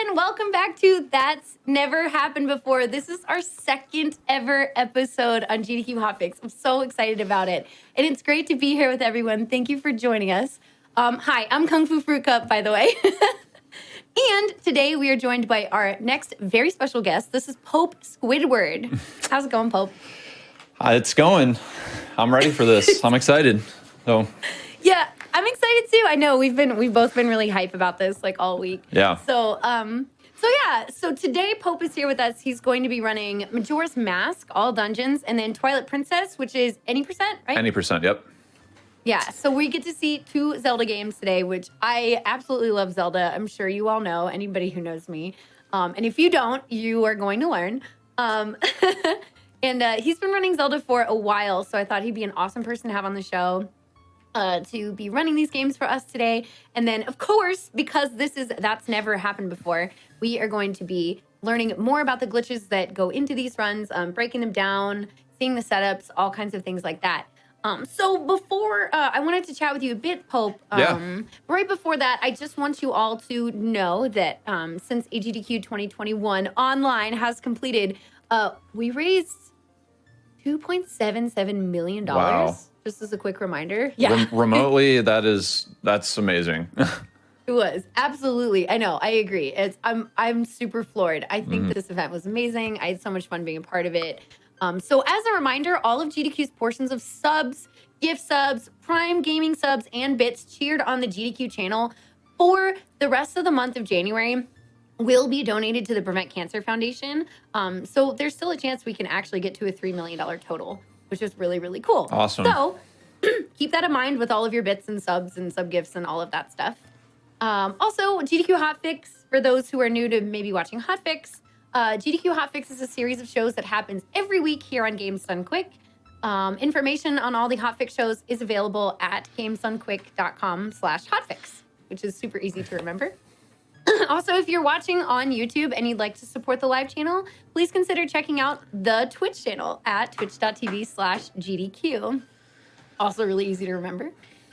everyone. Welcome back to That's Never Happened Before. This is our second ever episode on GDQ Hotfix. I'm so excited about it. And it's great to be here with everyone. Thank you for joining us. Hi, I'm Kung Fu Fruit Cup, by the way. And today we are joined by our next very special guest. This is Pope Squidward. How's it going, Pope? It's going. I'm ready for this. I'm excited. So yeah, I'm excited too. I know we've both been really hype about this like all week. Yeah. So today Pope is here with us. He's going to be running Majora's Mask, all dungeons, and then Twilight Princess, which is any percent, right? Any percent, yep. Yeah, so we get to see 2 Zelda games today, which I absolutely love Zelda. I'm sure you all know, anybody who knows me. And if you don't, you are going to learn. And he's been running Zelda for a while, so I thought he'd be an awesome person to have on the show to be running these games for us today. And then, of course, because that's never happened before, we are going to be learning more about the glitches that go into these runs, breaking them down, seeing the setups, all kinds of things like that. So before, I wanted to chat with you a bit, Pope. Right before that, I just want you all to know that since AGDQ 2021 online has completed, we raised $2.77 million. Wow. Just as a quick reminder. Yeah. Remotely, that's amazing. It was. Absolutely. I know. I agree. I'm super floored. I think that this event was amazing. I had so much fun being a part of it. So as a reminder, all of GDQ's portions of subs, gift subs, Prime Gaming subs, and bits cheered on the GDQ channel for the rest of the month of January will be donated to the Prevent Cancer Foundation. So there's still a chance we can actually get to a $3 million total, which is really, really cool. Awesome. So keep that in mind with all of your bits and subs and sub gifts and all of that stuff. Also, GDQ Hotfix, for those who are new to maybe watching Hotfix, GDQ Hotfix is a series of shows that happens every week here on Games Done Quick. Information on all the Hotfix shows is available at gamesdonquick.com/hotfix, which is super easy to remember. Also, if you're watching on YouTube and you'd like to support the live channel, please consider checking out the Twitch channel at twitch.tv/GDQ. Also really easy to remember.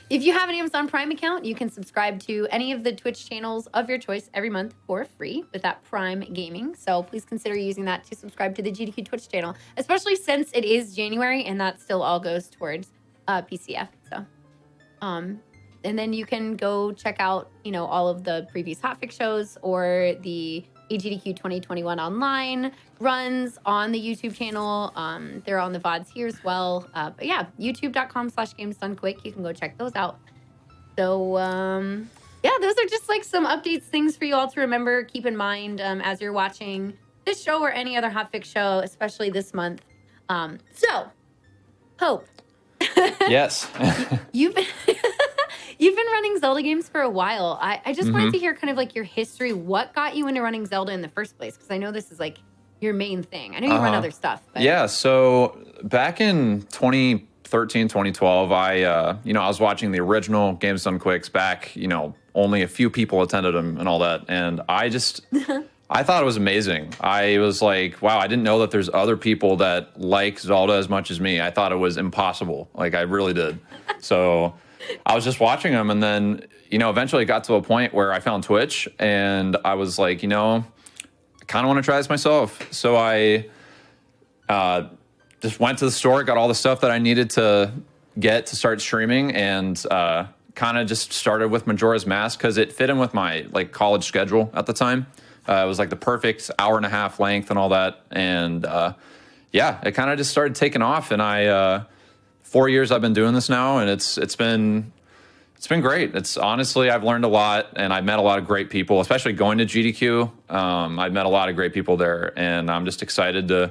If you have an Amazon Prime account, you can subscribe to any of the Twitch channels of your choice every month for free with that Prime Gaming. So please consider using that to subscribe to the GDQ Twitch channel, especially since it is January and that still all goes towards PCF. So, and then you can go check out, all of the previous Hotfix shows or the AGDQ 2021 online runs on the YouTube channel. They're on the VODs here as well. But yeah, youtube.com/gamesdonequick. You can go check those out. So yeah, those are just like some updates, things for you all to remember, keep in mind as you're watching this show or any other Hotfix show, especially this month. So, Hope. Yes. You've been running Zelda games for a while. I just wanted to hear kind of like your history. What got you into running Zelda in the first place? Because I know this is like your main thing. I know you run other stuff. But. Yeah, so back in 2013, 2012, I was watching the original Games Done Quicks back, only a few people attended them and all that. And I just, I thought it was amazing. I was like, wow, I didn't know that there's other people that like Zelda as much as me. I thought it was impossible. Like, I really did. So I was just watching them, and then, eventually it got to a point where I found Twitch, and I was like, I kind of want to try this myself. So I just went to the store, got all the stuff that I needed to get to start streaming, and kind of just started with Majora's Mask because it fit in with my college schedule at the time. It was like the perfect hour-and-a-half length and all that, and yeah, it kind of just started taking off, and I 4 years I've been doing this now, and it's been great. It's honestly, I've learned a lot, and I've met a lot of great people, especially going to GDQ. I've met a lot of great people there, and I'm just excited to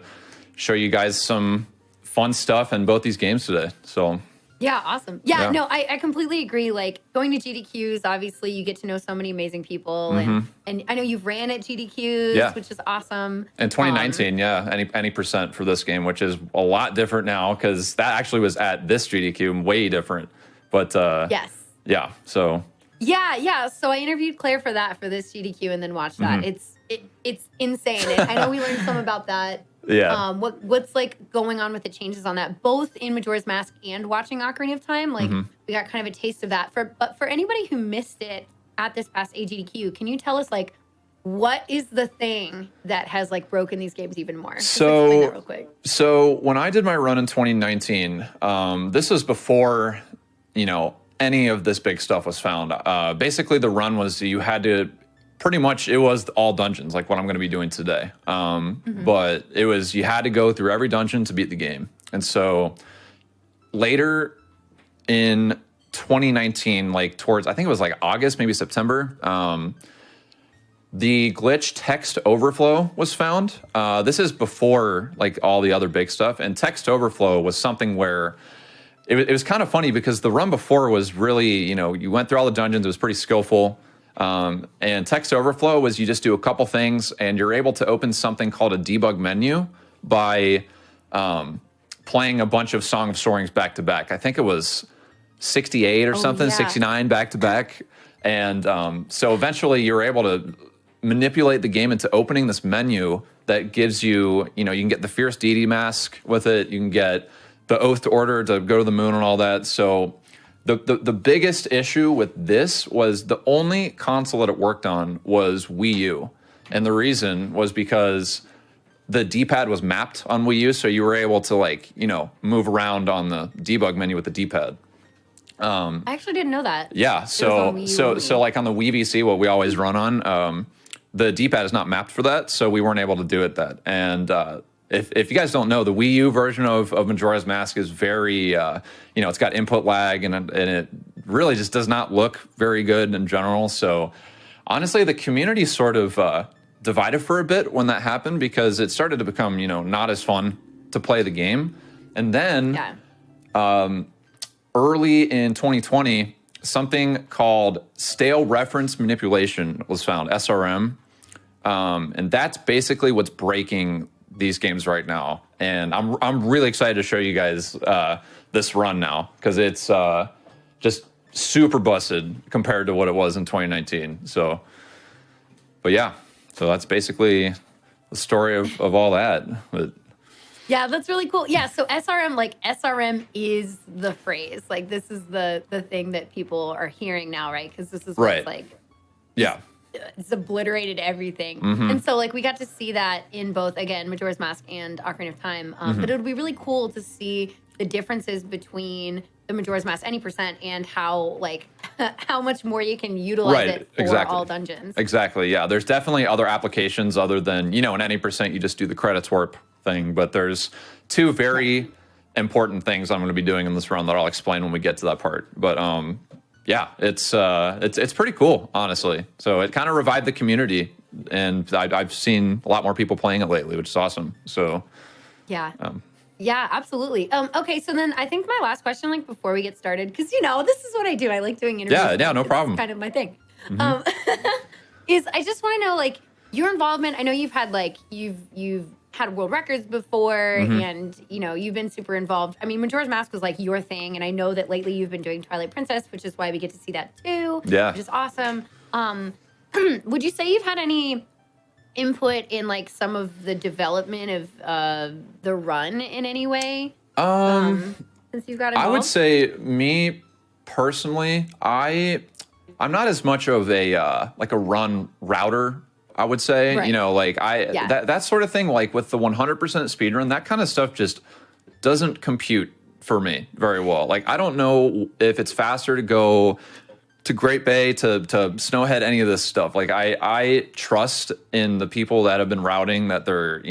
show you guys some fun stuff in both these games today. So yeah, awesome. Yeah. No, I completely agree. Like, going to GDQs, obviously you get to know so many amazing people, and I know you've ran at GDQs, which is awesome. In 2019, any percent for this game, which is a lot different now because that actually was at this GDQ, way different. But yes. Yeah, so. Yeah. So I interviewed Claire for this GDQ and then watched that. It's insane. I know we learned some about that. Yeah. What's like going on with the changes on that, both in Majora's Mask and watching Ocarina of Time. Like we got kind of a taste of that. But for anybody who missed it at this past AGDQ, can you tell us like What is the thing that has like broken these games even more? Just So- explain that real quick. So when I did my run in 2019, this was before, any of this big stuff was found. Basically, the run was you had to pretty much, it was all dungeons, like what I'm going to be doing today. But it was, you had to go through every dungeon to beat the game. And so later in 2019, like towards, I think it was like August, maybe September, the glitch text overflow was found. This is before like all the other big stuff. And text overflow was something where it was kind of funny because the run before was really, you went through all the dungeons. It was pretty skillful. And text overflow was you just do a couple things and you're able to open something called a debug menu by playing a bunch of Song of Soarings back to back. I think it was 68 or something, yeah. 69 back to back. And so eventually you're able to manipulate the game into opening this menu that gives you, you can get the Fierce Deity mask with it. You can get the Oath to Order to go to the moon and all that. So the biggest issue with this was the only console that it worked on was Wii U. And the reason was because the D-pad was mapped on Wii U. So you were able to move around on the debug menu with the D-pad. I actually didn't know that. Yeah, so like on the Wii VC, what we always run on, the D-pad is not mapped for that, so we weren't able to do it that. And if you guys don't know, the Wii U version of Majora's Mask is very, it's got input lag, and it really just does not look very good in general. So honestly, the community sort of divided for a bit when that happened because it started to become, not as fun to play the game. And then early in 2020, something called stale reference manipulation was found, SRM. And that's basically what's breaking these games right now. And I'm really excited to show you guys this run now because it's just super busted compared to what it was in 2019. So, but yeah, so that's basically the story of all that. But Yeah, that's really cool. Yeah, so SRM is the phrase. Like this is the thing that people are hearing now, right? Because this is what's yeah. It's obliterated everything. And so we got to see that in both, again, Majora's Mask and Ocarina of Time. But it would be really cool to see the differences between the Majora's Mask any percent and how how much more you can utilize it for all dungeons. Exactly, yeah. There's definitely other applications other than, in any percent you just do the credits warp thing. But there's two very important things I'm going to be doing in this run that I'll explain when we get to that part. But yeah, it's pretty cool, honestly. So it kind of revived the community, and I've seen a lot more people playing it lately, which is awesome. So yeah. Yeah, absolutely. Okay, so then I think my last question, before we get started, because this is what I do. I like doing interviews. Yeah, no problem. It's kind of my thing. Is I just want to know your involvement. I know you've had you've had world records before, and you've been super involved. I mean, Majora's Mask was your thing, and I know that lately you've been doing Twilight Princess, which is why we get to see that too. Yeah, which is awesome. Would you say you've had any input in some of the development of the run in any way? Since you've got involved? I would say me personally, I'm not as much of a run router. I would say, right. That sort of thing, with the 100% speedrun, that kind of stuff just doesn't compute for me very well. I don't know if it's faster to go to Great Bay, to Snowhead, any of this stuff. I trust in the people that have been routing that they're,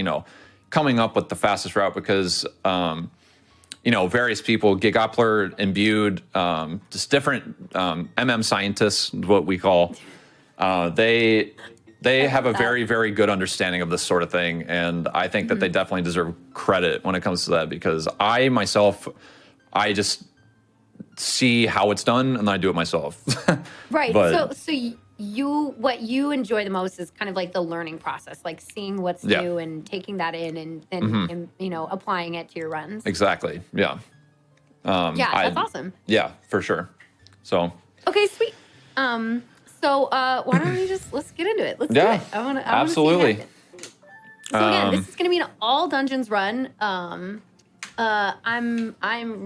coming up with the fastest route because, various people, Gigoppler, Imbued, just different MM scientists, what we call, they have a very, very good understanding of this sort of thing. And I think that they definitely deserve credit when it comes to that because I myself, I just see how it's done and I do it myself. Right. So what you enjoy the most is kind of the learning process, seeing what's new and taking that in and applying it to your runs. Exactly. Yeah. That's awesome. Yeah, for sure. So. Okay, sweet. So why don't we let's get into it. Let's do it. I want to absolutely. See it happen. So again, this is going to be an all dungeons run. I'm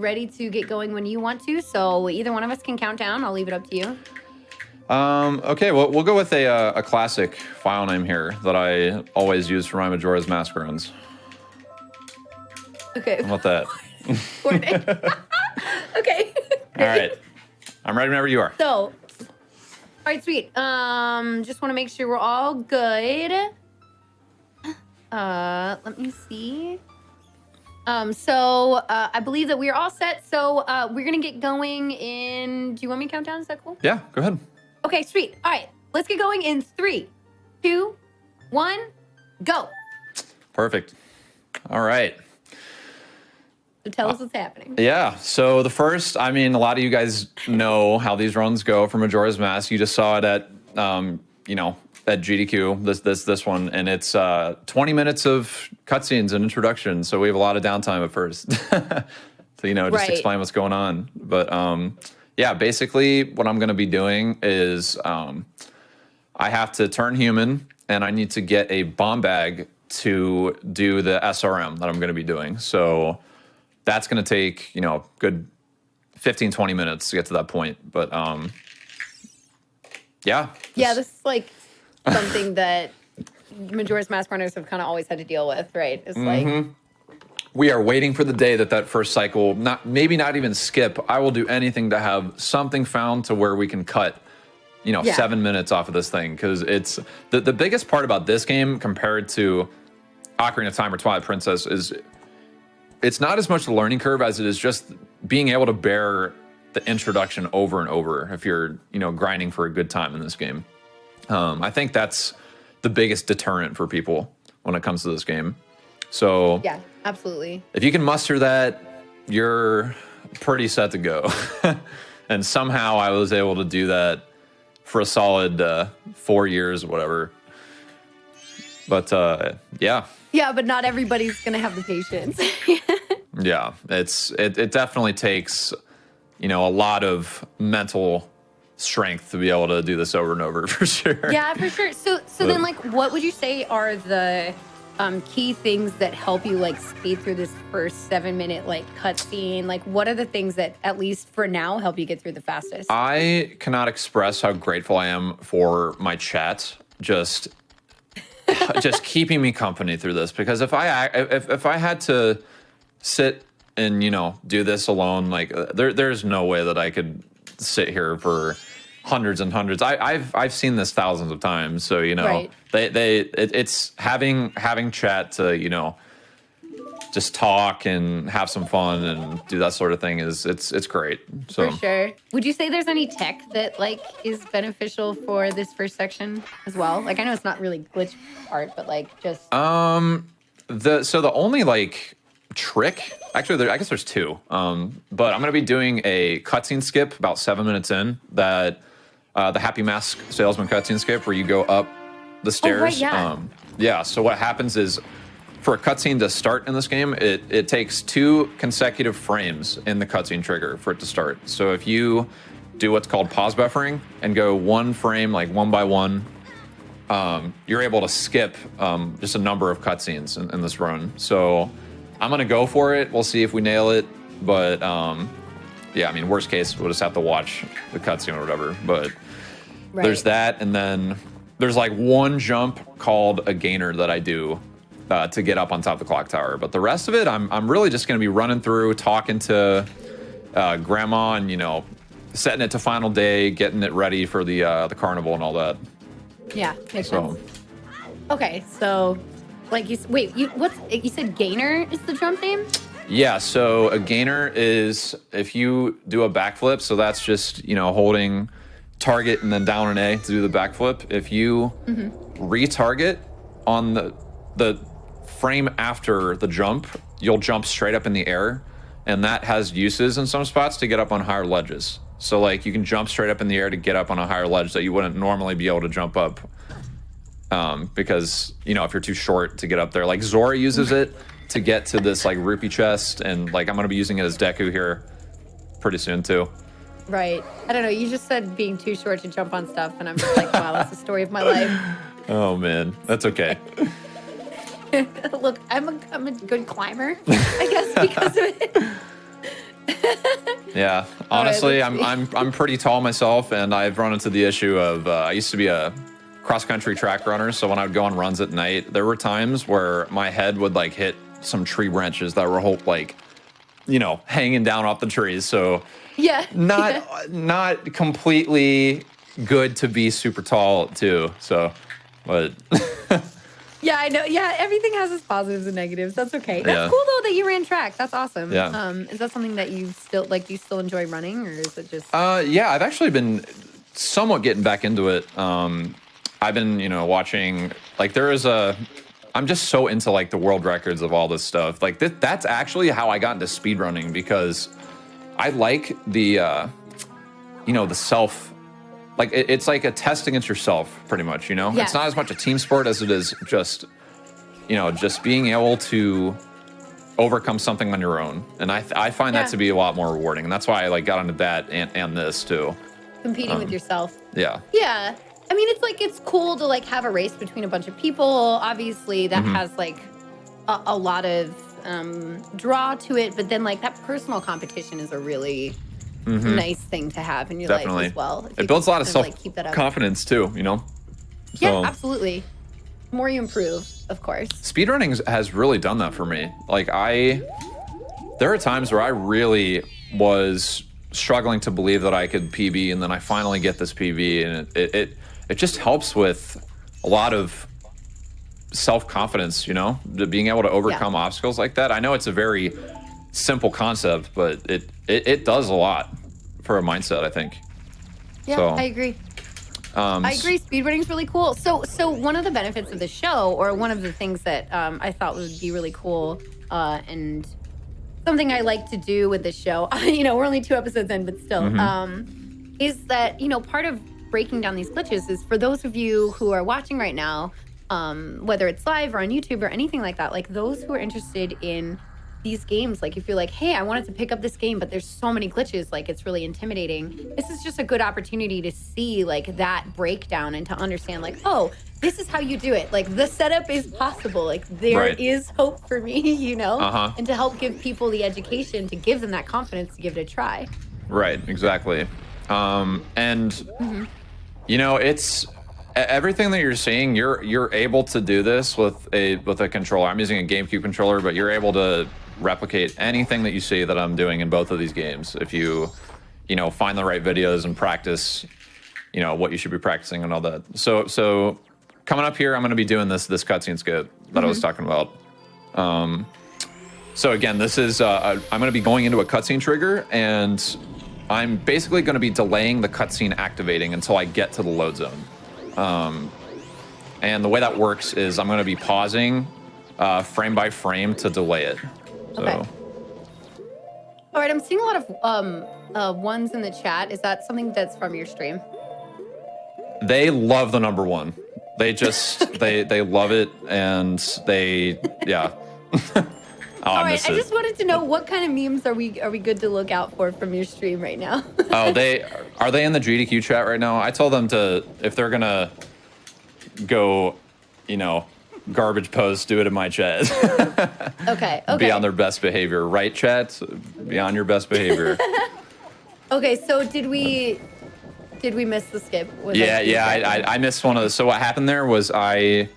ready to get going when you want to. So either one of us can count down. I'll leave it up to you. Okay, well, we'll go with a classic file name here that I always use for my Majora's Mask runs. Okay. How about that? Okay. All right. I'm ready whenever you are. So, all right, sweet. Just want to make sure we're all good. Let me see. I believe that we're all set. So, we're gonna get going in. Do you want me to count down? Is that cool? Yeah, go ahead. Okay, sweet. All right, let's get going in 3, 2, 1, go. Perfect. All right. So tell us what's happening. Yeah. So the first, I mean, a lot of you guys know how these runs go for Majora's Mask. You just saw it at, at GDQ, this one, and it's 20 minutes of cutscenes and introduction. So we have a lot of downtime at first. So, just explain what's going on. But yeah, basically what I'm going to be doing is I have to turn human and I need to get a bomb bag to do the SRM that I'm going to be doing. So that's going to take, good 15, 20 minutes to get to that point. But yeah. Yeah, this is like something that Majora's Mask runners have kind of always had to deal with, right? It's like we are waiting for the day that first cycle, maybe not even skip. I will do anything to have something found to where we can cut, 7 minutes off of this thing. Because it's the biggest part about this game compared to Ocarina of Time or Twilight Princess is it's not as much the learning curve as it is just being able to bear the introduction over and over if you're, grinding for a good time in this game. I think that's the biggest deterrent for people when it comes to this game. So yeah, absolutely. If you can muster that, you're pretty set to go. And somehow I was able to do that for a solid 4 years or whatever. But yeah. Yeah, but not everybody's going to have the patience. Yeah, it definitely takes, a lot of mental strength to be able to do this over and over for sure. Yeah, for sure. So then, like, what would you say are the key things that help you like speed through this first 7-minute like cutscene? Like, what are the things that, at least for now, help you get through the fastest? I cannot express how grateful I am for my chat. Just keeping me company through this, because if I had to sit and do this alone, like there's no way that I could sit here for hundreds and hundreds. I've seen this thousands of times, so Right. It's having chat to just talk and have some fun and do that sort of thing it's great. So for sure. Would you say there's any tech that like is beneficial for this first section as well? Like, I know it's not really glitch part, but like just the only like trick, actually I guess there's two, but I'm gonna be doing a cutscene skip about 7 minutes in, that the Happy Mask Salesman cutscene skip where you go up the stairs. Oh, right, yeah. Yeah, so what happens is, for a cutscene to start in this game, it takes 2 consecutive frames in the cutscene trigger for it to start. So if you do what's called pause buffering and go 1 frame, like 1 by 1, you're able to skip just a number of cutscenes in this run. So I'm gonna go for it. We'll see if we nail it. But yeah, I mean, worst case, we'll just have to watch the cutscene or whatever. But right. There's that, and then there's like 1 jump called a gainer that I do to get up on top of the clock tower. But the rest of it, I'm really just going to be running through, talking to grandma, and setting it to final day, getting it ready for the carnival and all that. Yeah, makes sense. Okay, so like you said gainer is the jump name? Yeah, so a gainer is if you do a backflip, so that's just holding target and then down an A to do the backflip. If you retarget on the frame after the jump, you'll jump straight up in the air, and that has uses in some spots to get up on higher ledges. So like you can jump straight up in the air to get up on a higher ledge that you wouldn't normally be able to jump up, because if you're too short to get up there. Like Zora uses it to get to this like rupee chest, and like I'm gonna be using it as Deku here pretty soon too. Right. I don't know. You just said being too short to jump on stuff, and I'm just like, wow, that's the story of my life. Oh man, that's okay. Look, I'm a good climber, I guess, because of it. Yeah, honestly, let's see. I'm pretty tall myself, and I've run into the issue of I used to be a cross-country track runner, so when I would go on runs at night, there were times where my head would like hit some tree branches that were like, you know, hanging down off the trees. So Yeah. not completely good to be super tall too. So, but Yeah, I know. Yeah, everything has its positives and negatives. That's okay. That's Yeah. cool though that you ran track. That's awesome. Yeah. Is that something that you still like? Do you still enjoy running, or is it just? yeah, I've actually been somewhat getting back into it. I've been, you know, watching like I'm just so into like the world records of all this stuff. Like that's actually how I got into speedrunning, because I like the, you know, the self, like it's like a test against yourself pretty much, you know? Yeah. It's not as much a team sport as it is just, you know, just being able to overcome something on your own. And I find Yeah. that to be a lot more rewarding. And that's why I like got into that and this too. Competing with yourself. Yeah. Yeah. I mean, it's cool to like have a race between a bunch of people. Obviously, that Mm-hmm. has like a lot of draw to it, but then like that personal competition is a really nice thing to have in your Definitely. life as well. If It you builds a lot of kind self like, keep that up. confidence too, you know? Yeah, absolutely. The more you improve, of course. Speedrunning has really done that for me. Like there are times where I really was struggling to believe that I could PB, and then I finally get this PB, and it just helps with a lot of self-confidence, you know, being able to overcome obstacles like that. I know it's a very simple concept, but it does a lot for a mindset, I think. Yeah, So, I agree. I agree. Speedrunning's really cool. So one of the benefits of the show, or one of the things that I thought would be really cool, and something I like to do with this show, you know, we're only 2 episodes in, but still, is that, you know, part of breaking down these glitches is for those of you who are watching right now, whether it's live or on YouTube or anything like that, like those who are interested in these games, like if you're like, hey, I wanted to pick up this game, but there's so many glitches, like it's really intimidating. This is just a good opportunity to see like that breakdown and to understand like, oh, this is how you do it. Like the setup is possible. Like there is hope for me, you know, and to help give people the education to give them that confidence to give it a try. Right, exactly. And you know, it's everything that you're seeing. You're able to do this with a controller. I'm using a GameCube controller, but you're able to replicate anything that you see that I'm doing in both of these games if you know, find the right videos and practice, you know, what you should be practicing and all that. So coming up here, I'm going to be doing this cutscene skit that I was talking about. So again, this is I'm going to be going into a cutscene trigger, and I'm basically going to be delaying the cutscene activating until I get to the load zone. And the way that works is I'm going to be pausing frame by frame to delay it. So. Okay. All right, I'm seeing a lot of ones in the chat. Is that something that's from your stream? They love the number one. They just they love it, and they All right, I just wanted to know what kind of memes are we good to look out for from your stream right now? Oh, are they in the GDQ chat right now? I told them to, if they're gonna go, you know, garbage post, do it in my chat. Okay. Be on their best behavior, right, chat? Be on your best behavior. Okay, so did we miss the skip? I missed one of those. So what happened there was I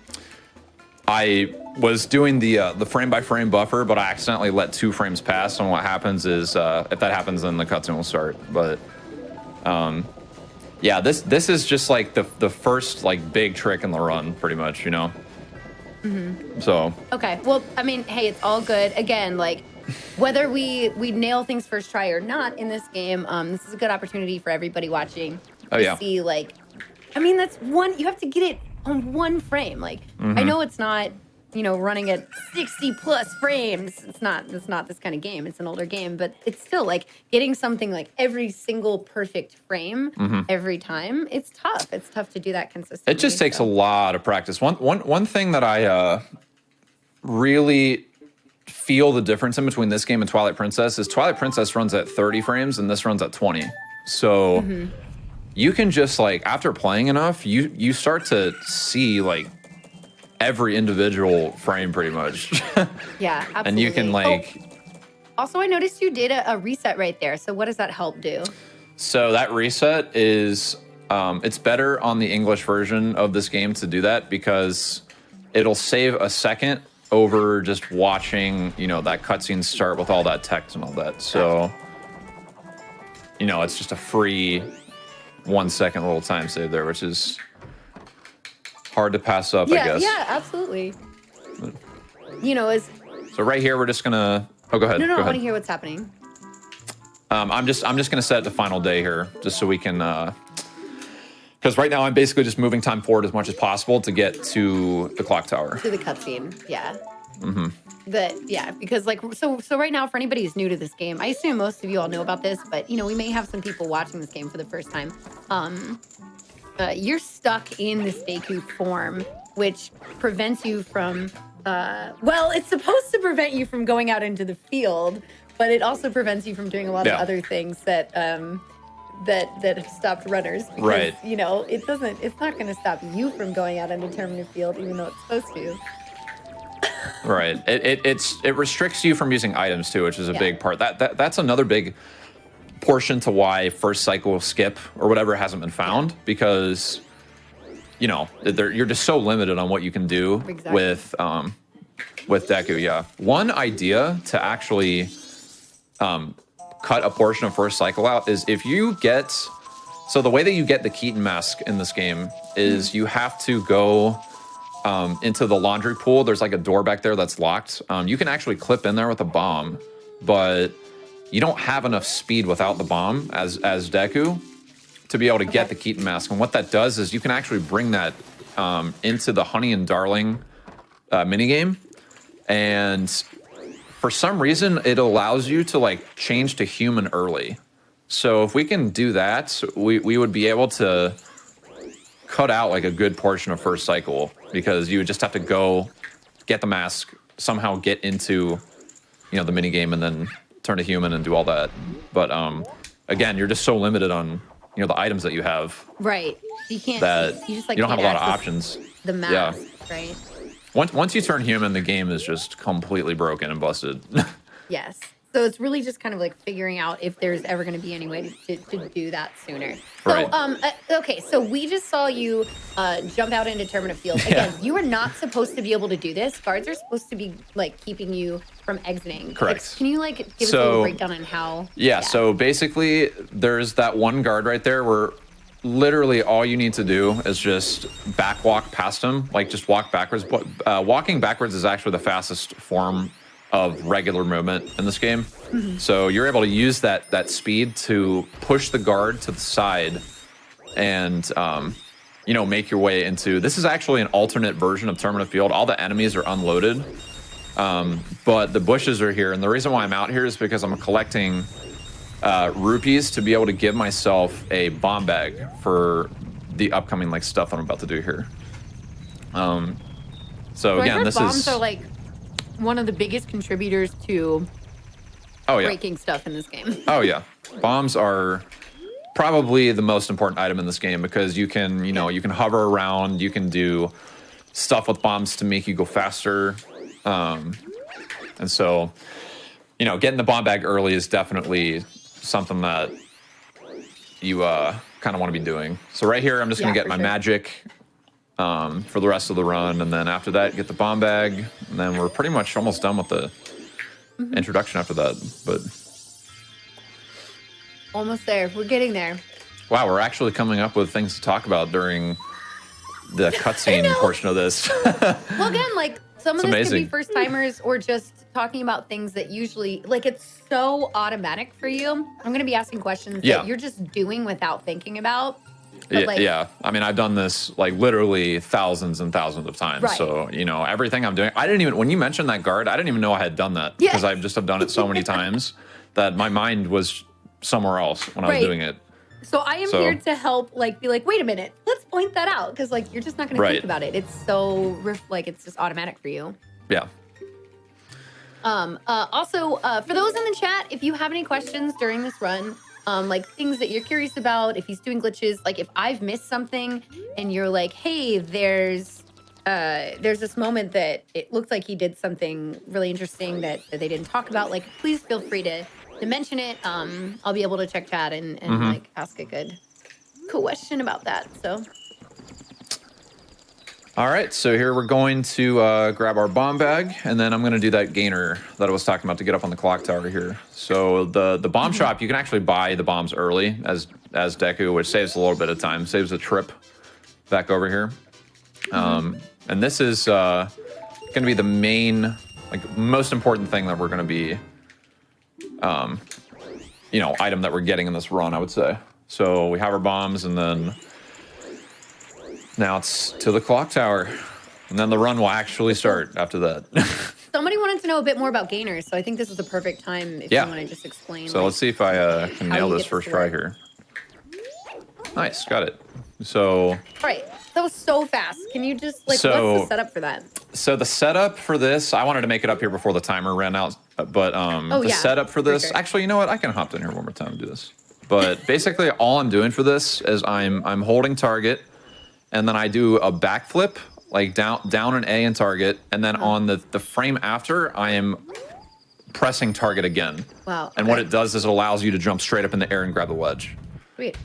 was doing the frame by frame buffer, but I accidentally let 2 frames pass. And what happens is, if that happens, then the cutscene will start. But yeah, this is just like the first like big trick in the run, pretty much, you know. So. Okay. Well, I mean, hey, it's all good. Again, like whether we nail things first try or not in this game, this is a good opportunity for everybody watching to see like, I mean, that's one, you have to get it on 1 frame. Like, I know it's not, you know, running at 60 plus frames. It's not this kind of game. It's an older game, but it's still like getting something like every single perfect frame every time. It's tough. It's tough to do that consistently. It just takes a lot of practice. One thing that I really feel the difference in between this game and Twilight Princess is Twilight Princess runs at 30 frames and this runs at 20. So you can just like, after playing enough, you start to see like every individual frame pretty much. Yeah, absolutely. And you can like, Also, I noticed you did a reset right there. So what does that help do? So that reset is, it's better on the English version of this game to do that because it'll save a second over just watching, that cutscene start with all that text and all that. So, it's just a free 1 second little time save there, which is hard to pass up, I guess. Yeah, absolutely. So right here, we're just gonna. Oh, go ahead. No, go I ahead. want to hear what's happening. I'm just gonna set it to final day here, just so we can. Because right now I'm basically just moving time forward as much as possible to get to the clock tower. To the cutscene, yeah. Mm-hmm. Because so right now, for anybody who's new to this game, I assume most of you all know about this, but we may have some people watching this game for the first time. You're stuck in this Deku form, which prevents you from. It's supposed to prevent you from going out into the field, but it also prevents you from doing a lot of other things that that have stopped runners. Because, right. It's not going to stop you from going out into tournament field, even though it's supposed to. Right. It restricts you from using items too, which is a big part. That's another big portion to why first cycle skip or whatever hasn't been found, because you're just so limited on what you can do with Deku. Yeah. One idea to actually cut a portion of first cycle out is if you get. So the way that you get the Keaton mask in this game is you have to go into the laundry pool. There's like a door back there that's locked. You can actually clip in there with a bomb, but you don't have enough speed without the bomb as Deku to be able to get the Keaton mask. And what that does is you can actually bring that into the Honey and Darling minigame. And for some reason, it allows you to change to human early. So if we can do that, we would be able to cut out a good portion of first cycle, because you would just have to go get the mask, somehow get into the minigame, and then turn to human and do all that. But again, you're just so limited on the items that you have. Right. You can't. That you don't have a lot of options. The mask, right? Once you turn human, the game is just completely broken and busted. Yes. So it's really just kind of figuring out if there's ever going to be any way to do that sooner. So, right. Okay, so we just saw you jump out into tournament field. Again, you are not supposed to be able to do this. Guards are supposed to be keeping you from exiting. Correct. Can you give us a little breakdown on how? Yeah, so basically there's that one guard right there where literally all you need to do is just backwalk past him, just walk backwards. Walking backwards is actually the fastest form of regular movement in this game. Mm-hmm. So you're able to use that speed to push the guard to the side and make your way into. This is actually an alternate version of Tournament Field. All the enemies are unloaded, but the bushes are here. And the reason why I'm out here is because I'm collecting rupees to be able to give myself a bomb bag for the upcoming stuff I'm about to do here. So again, this bombs are one of the biggest contributors to breaking stuff in this game. Oh yeah, bombs are probably the most important item in this game, because you can you can hover around, you can do stuff with bombs to make you go faster, and so getting the bomb bag early is definitely something that you kind of want to be doing. So right here, I'm just gonna get my magic for the rest of the run, and then after that get the bomb bag, and then we're pretty much almost done with the introduction after that. But almost there. We're getting there. Wow, we're actually coming up with things to talk about during the cutscene portion of this. Well, again, some of this could be first timers or just talking about things that usually it's so automatic for you. I'm going to be asking questions that you're just doing without thinking about. Yeah, I mean, I've done this literally thousands and thousands of times. Right. So, everything I'm doing, when you mentioned that guard, I didn't even know I had done that, because I just have done it so many times that my mind was somewhere else when I was doing it. So I am here to help, be wait a minute, let's point that out, because you're just not going to think about it. It's so it's just automatic for you. Yeah. Also, for those in the chat, if you have any questions during this run, things that you're curious about, if he's doing glitches, if I've missed something and you're hey, there's there's this moment that it looks like he did something really interesting that they didn't talk about. Like, please feel free to mention it. I'll be able to check chat and like ask a good question about that. So. All right, so here we're going to grab our bomb bag, and then I'm going to do that gainer that I was talking about to get up on the clock tower here. So the bomb shop, you can actually buy the bombs early as Deku, which saves a little bit of time, saves a trip back over here. And this is going to be the main, like, most important thing that we're going to be, you know, item that we're getting in this run, I would say. So we have our bombs, and then now it's to the clock tower, and then the run will actually start after that. Somebody wanted to know a bit more about gainers, so I think this is the perfect time if you want to just explain. So let's see if I can nail this first try here. Nice, got it. So. All right, that was so fast. Can you just, like, what's the setup for that? So the setup for this, I wanted to make it up here before the timer ran out, but the setup for this, actually, you know what? I can hop in here one more time and do this. But basically, all I'm doing for this is I'm holding target, and then I do a backflip, like down an A in target, and then on the frame after, I am pressing target again. Wow. And what it does is it allows you to jump straight up in the air and grab the wedge. Sweet.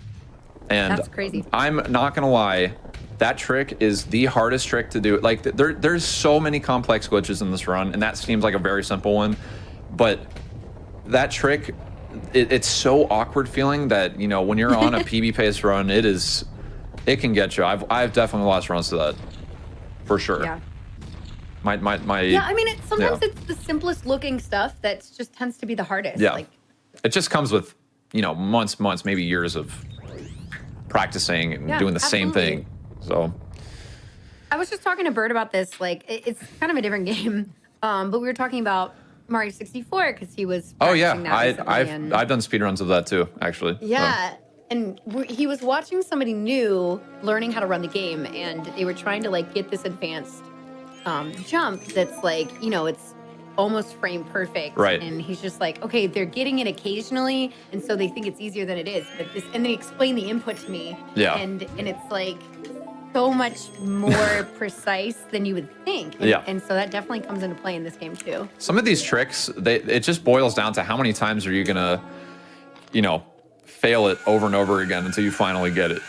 And that's crazy. I'm not gonna lie, that trick is the hardest trick to do. Like, there's so many complex glitches in this run, and that seems like a very simple one, but that trick, it's so awkward feeling that, you know, when you're on a PB pace run, it can get you. I've definitely lost runs to that, for sure. Yeah. My. Yeah, I mean, sometimes it's the simplest looking stuff that just tends to be the hardest. Yeah. Like, it just comes with, you know, months, maybe years of practicing and doing the same thing. So. I was just talking to Bird about this. Like, it's kind of a different game, but we were talking about Mario 64 because he was. Oh yeah, that I've done speedruns of that too, actually. Yeah. So. And he was watching somebody new learning how to run the game, and they were trying to, like, get this advanced jump that's, like, you know, it's almost frame perfect. Right. And he's just like, okay, they're getting it occasionally, and so they think it's easier than it is. But and they explain the input to me. Yeah. And it's like so much more precise than you would think. And, and so that definitely comes into play in this game too. Some of these tricks, it just boils down to how many times are you gonna, you know, fail it over and over again until you finally get it,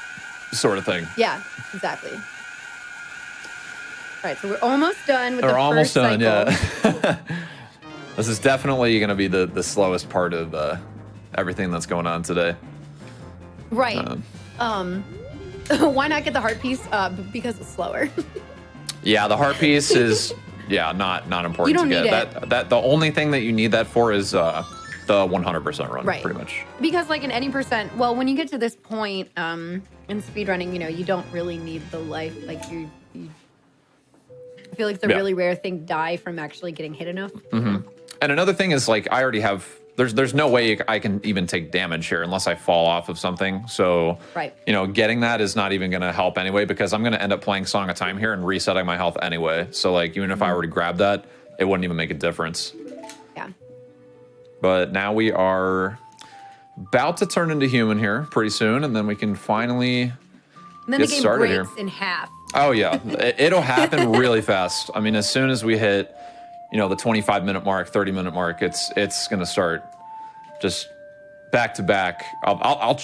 sort of thing. Yeah, exactly. All right, so we're almost done with We're the almost first done, cycle. yeah. This is definitely going to be the slowest part of everything that's going on today. Right. Why not get the heart piece? Because it's slower. Yeah, the heart piece is not important you don't to get. Need it. That the only thing that you need that for is the 100% run, pretty much. Because, like, in any percent, well, when you get to this point in speedrunning, you know, you don't really need the life. Like, you I feel like it's a really rare thing to die from actually getting hit enough. Mm-hmm. And another thing is, like, I already have, there's no way I can even take damage here unless I fall off of something. So, you know, getting that is not even going to help anyway, because I'm going to end up playing Song of Time here and resetting my health anyway. So, like, even if I were to grab that, it wouldn't even make a difference. Yeah. But now we are about to turn into human here pretty soon, and then we can finally and then get the game started breaks here. in half. Oh yeah, it'll happen really fast. I mean, as soon as we hit, you know, the 25-minute mark, 30-minute mark, it's gonna start just back to back. I'll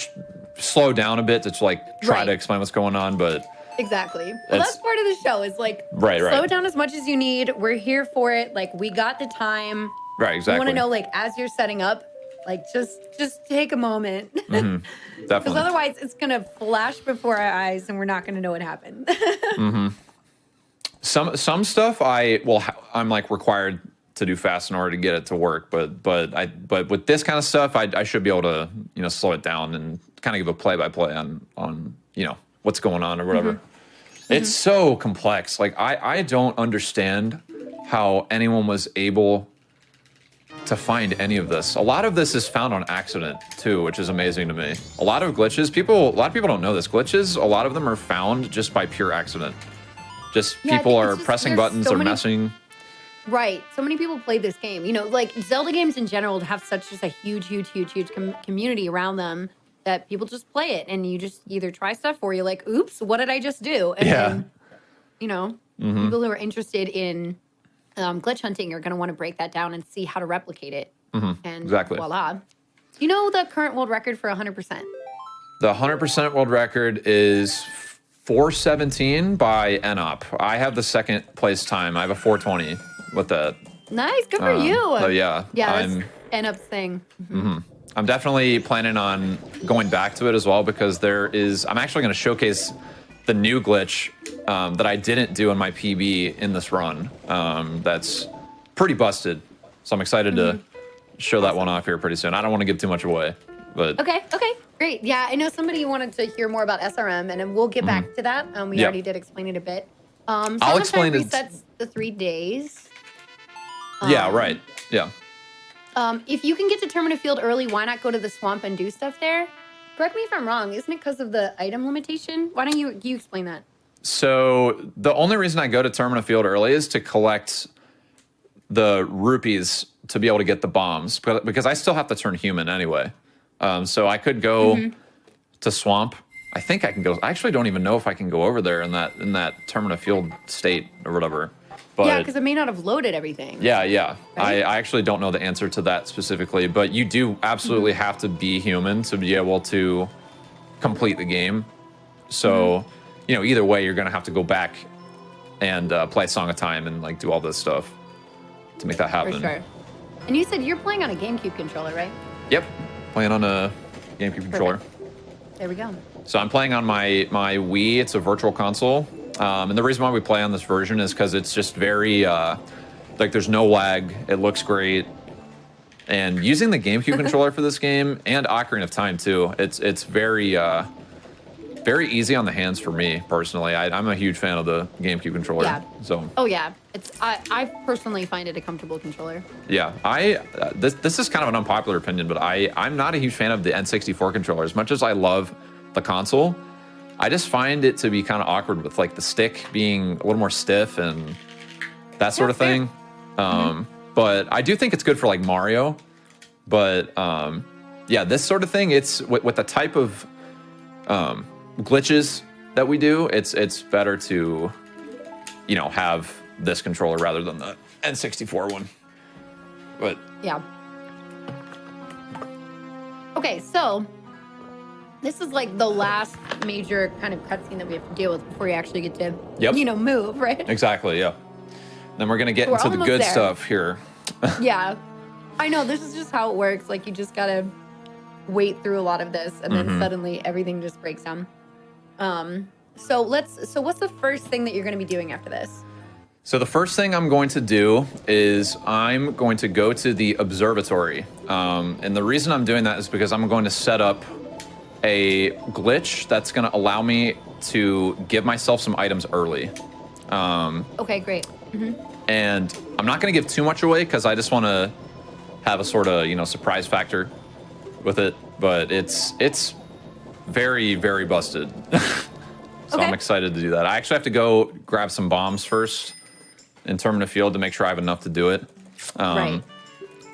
slow down a bit to, like, try to explain what's going on, but exactly. Well, that's part of the show. Is like slow down as much as you need. We're here for it. Like, we got the time. Right, exactly. You want to know, like, as you're setting up, like, just take a moment. Definitely. Because otherwise it's going to flash before our eyes and we're not going to know what happened. Some stuff I'm like required to do fast in order to get it to work, but with this kind of stuff, I should be able to, you know, slow it down and kind of give a play-by-play on, you know, what's going on or whatever. It's so complex. Like, I don't understand how anyone was able to find any of this. A lot of this is found on accident too, which is amazing to me. A lot of glitches, a lot of people don't know this. Glitches, a lot of them are found just by pure accident. Just people are pressing buttons, they're messing. Right. So many people play this game. You know, like, Zelda games in general have such just a huge community around them that people just play it, and you just either try stuff or you're like, oops, what did I just do? And then, you know, People who are interested in glitch hunting are going to want to break that down and see how to replicate it. And Exactly. voila. You know the current world record for 100%? The 100% world record is 417 by NOP. I have the second place time. I have a 420 with that. Nice, good for you. So yeah, that's NUP's thing. I'm definitely planning on going back to it as well because I'm actually going to showcase the new glitch that I didn't do in my PB in this run. That's pretty busted. So I'm excited to show that one off here pretty soon. I don't want to give too much away, but Okay, great. Yeah, I know somebody wanted to hear more about SRM, and then we'll get back to that. We already did explain it a bit. I'll explain it. Resets the 3 days. Yeah, right. Yeah. If you can get to Termina Field early, why not go to the swamp and do stuff there? Correct me if I'm wrong. Isn't it because of the item limitation? Why don't you explain that? So the only reason I go to Termina Field early is to collect the rupees to be able to get the bombs because I still have to turn human anyway. So I could go to Swamp. I think I can go. I actually don't even know if I can go over there in that Termina Field state or whatever. But yeah, because it may not have loaded everything. Yeah. Right? I actually don't know the answer to that specifically, but you do absolutely have to be human to be able to complete the game. So, either way, you're going to have to go back and play Song of Time and like do all this stuff to make that happen. For sure. And you said you're playing on a GameCube controller, right? Yep, playing on a GameCube controller. There we go. So I'm playing on my Wii. It's a virtual console. And the reason why we play on this version is because it's just very, like there's no lag. It looks great. And using the GameCube controller for this game and Ocarina of Time too, it's very, very easy on the hands for me personally. I'm a huge fan of the GameCube controller. Yeah. So. Oh yeah, I personally find it a comfortable controller. Yeah, this is kind of an unpopular opinion, but I'm not a huge fan of the N64 controller. As much as I love the console, I just find it to be kind of awkward with like the stick being a little more stiff and that sort of thing. But I do think it's good for like Mario. But yeah, this sort of thing, it's with the type of glitches that we do, it's better to have this controller rather than the N64 one. But yeah. Okay, so this is like the last major kind of cutscene that we have to deal with before you actually get to, move, right? Exactly, yeah. Then we're gonna get into the good stuff here. Yeah. I know, this is just how it works. Like, you just gotta wait through a lot of this, and then suddenly everything just breaks down. So what's the first thing that you're gonna be doing after this? So the first thing I'm going to do is I'm going to go to the observatory. And the reason I'm doing that is because I'm going to set up a glitch that's going to allow me to give myself some items early. Okay, great. And I'm not going to give too much away because I just want to have a sort of, surprise factor with it. But it's very, very busted. So I'm excited to do that. I actually have to go grab some bombs first in Termina Field to make sure I have enough to do it. Right.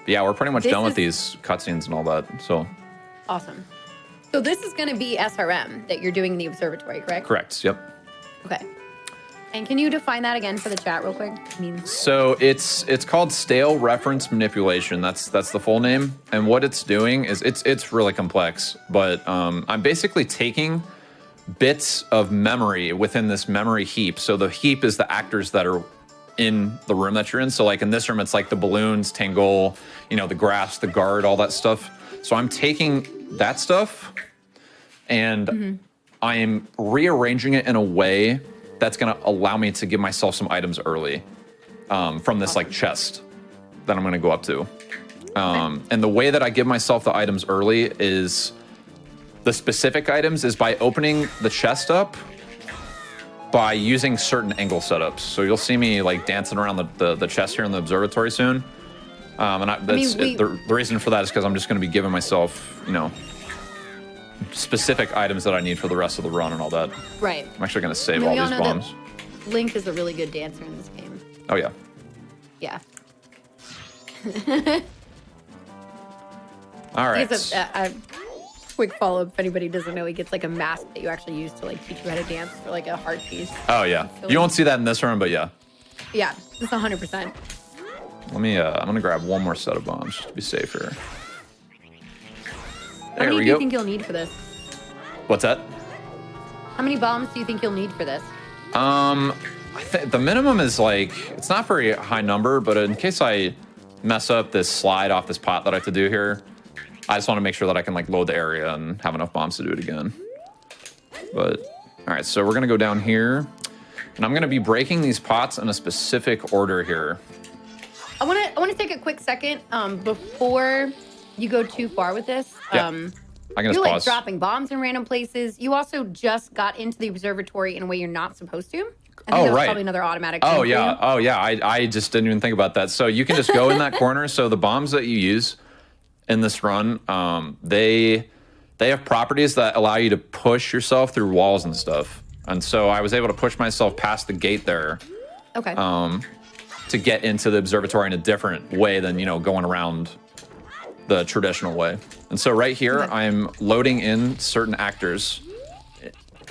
Yeah, we're pretty much done with these cutscenes and all that. So awesome. So this is going to be SRM that you're doing in the observatory, correct? Correct. Yep. Okay. And can you define that again for the chat real quick? So it's called stale reference manipulation. That's the full name. And what it's doing is it's really complex. But I'm basically taking bits of memory within this memory heap. So the heap is the actors that are in the room that you're in. So like in this room, it's like the balloons, Tangle, the grass, the guard, all that stuff. So I'm taking that stuff and I am rearranging it in a way that's going to allow me to give myself some items early from this like chest that I'm going to go up to. And the way that I give myself the items early is the specific items is by opening the chest up by using certain angle setups. So you'll see me like dancing around the chest here in the observatory soon. The reason for that is because I'm just going to be giving myself, specific items that I need for the rest of the run and all that. Right. I'm actually going to save all these bombs. Link is a really good dancer in this game. Oh, yeah. Yeah. All right. Quick follow-up, if anybody doesn't know, he gets like a mask that you actually use to like teach you how to dance for like a heart piece. Oh yeah, you won't see that in this room, but yeah. Yeah, it's 100%. Let me, I'm gonna grab one more set of bombs just to be safer. How many do you think you'll need for this? What's that? How many bombs do you think you'll need for this? I think the minimum is like, it's not very high number, but in case I mess up this slide off this pot that I have to do here, I just want to make sure that I can like load the area and have enough bombs to do it again. But, all right, so we're gonna go down here, and I'm gonna be breaking these pots in a specific order here. I want to take a quick second before you go too far with this. Yeah. I can just you're like pause. dropping bombs in random places. You also just got into the observatory in a way you're not supposed to. I think that was probably another automatic thing for you. Oh yeah. I just didn't even think about that. So you can just go in that corner. So the bombs that you use in this run, they have properties that allow you to push yourself through walls and stuff. And so I was able to push myself past the gate there. Okay. To get into the observatory in a different way than, you know, going around the traditional way. And so right here, I'm loading in certain actors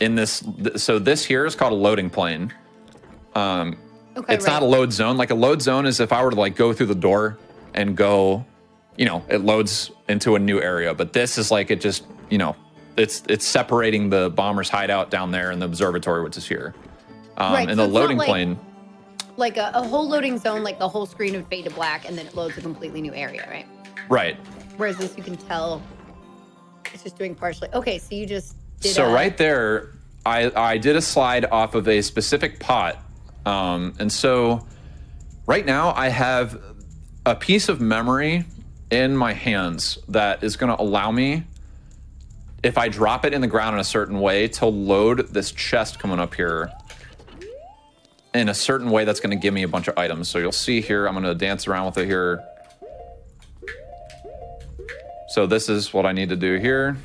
in this. So this here is called a loading plane. It's not a load zone. Like a load zone is if I were to like go through the door and go, you know, it loads into a new area. But this is like, it just, you know, it's separating the bomber's hideout down there and the observatory, which is here. And so the loading plane. Like a whole loading zone, like the whole screen would fade to black and then it loads a completely new area, right? Right. Whereas this, you can tell it's just doing partially. Okay, so you just did So right there, I did a slide off of a specific pot. And so right now I have a piece of memory in my hands that is going to allow me, if I drop it in the ground in a certain way, to load this chest coming up here in a certain way that's going to give me a bunch of items. So you'll see here, I'm going to dance around with it here. So this is what I need to do here.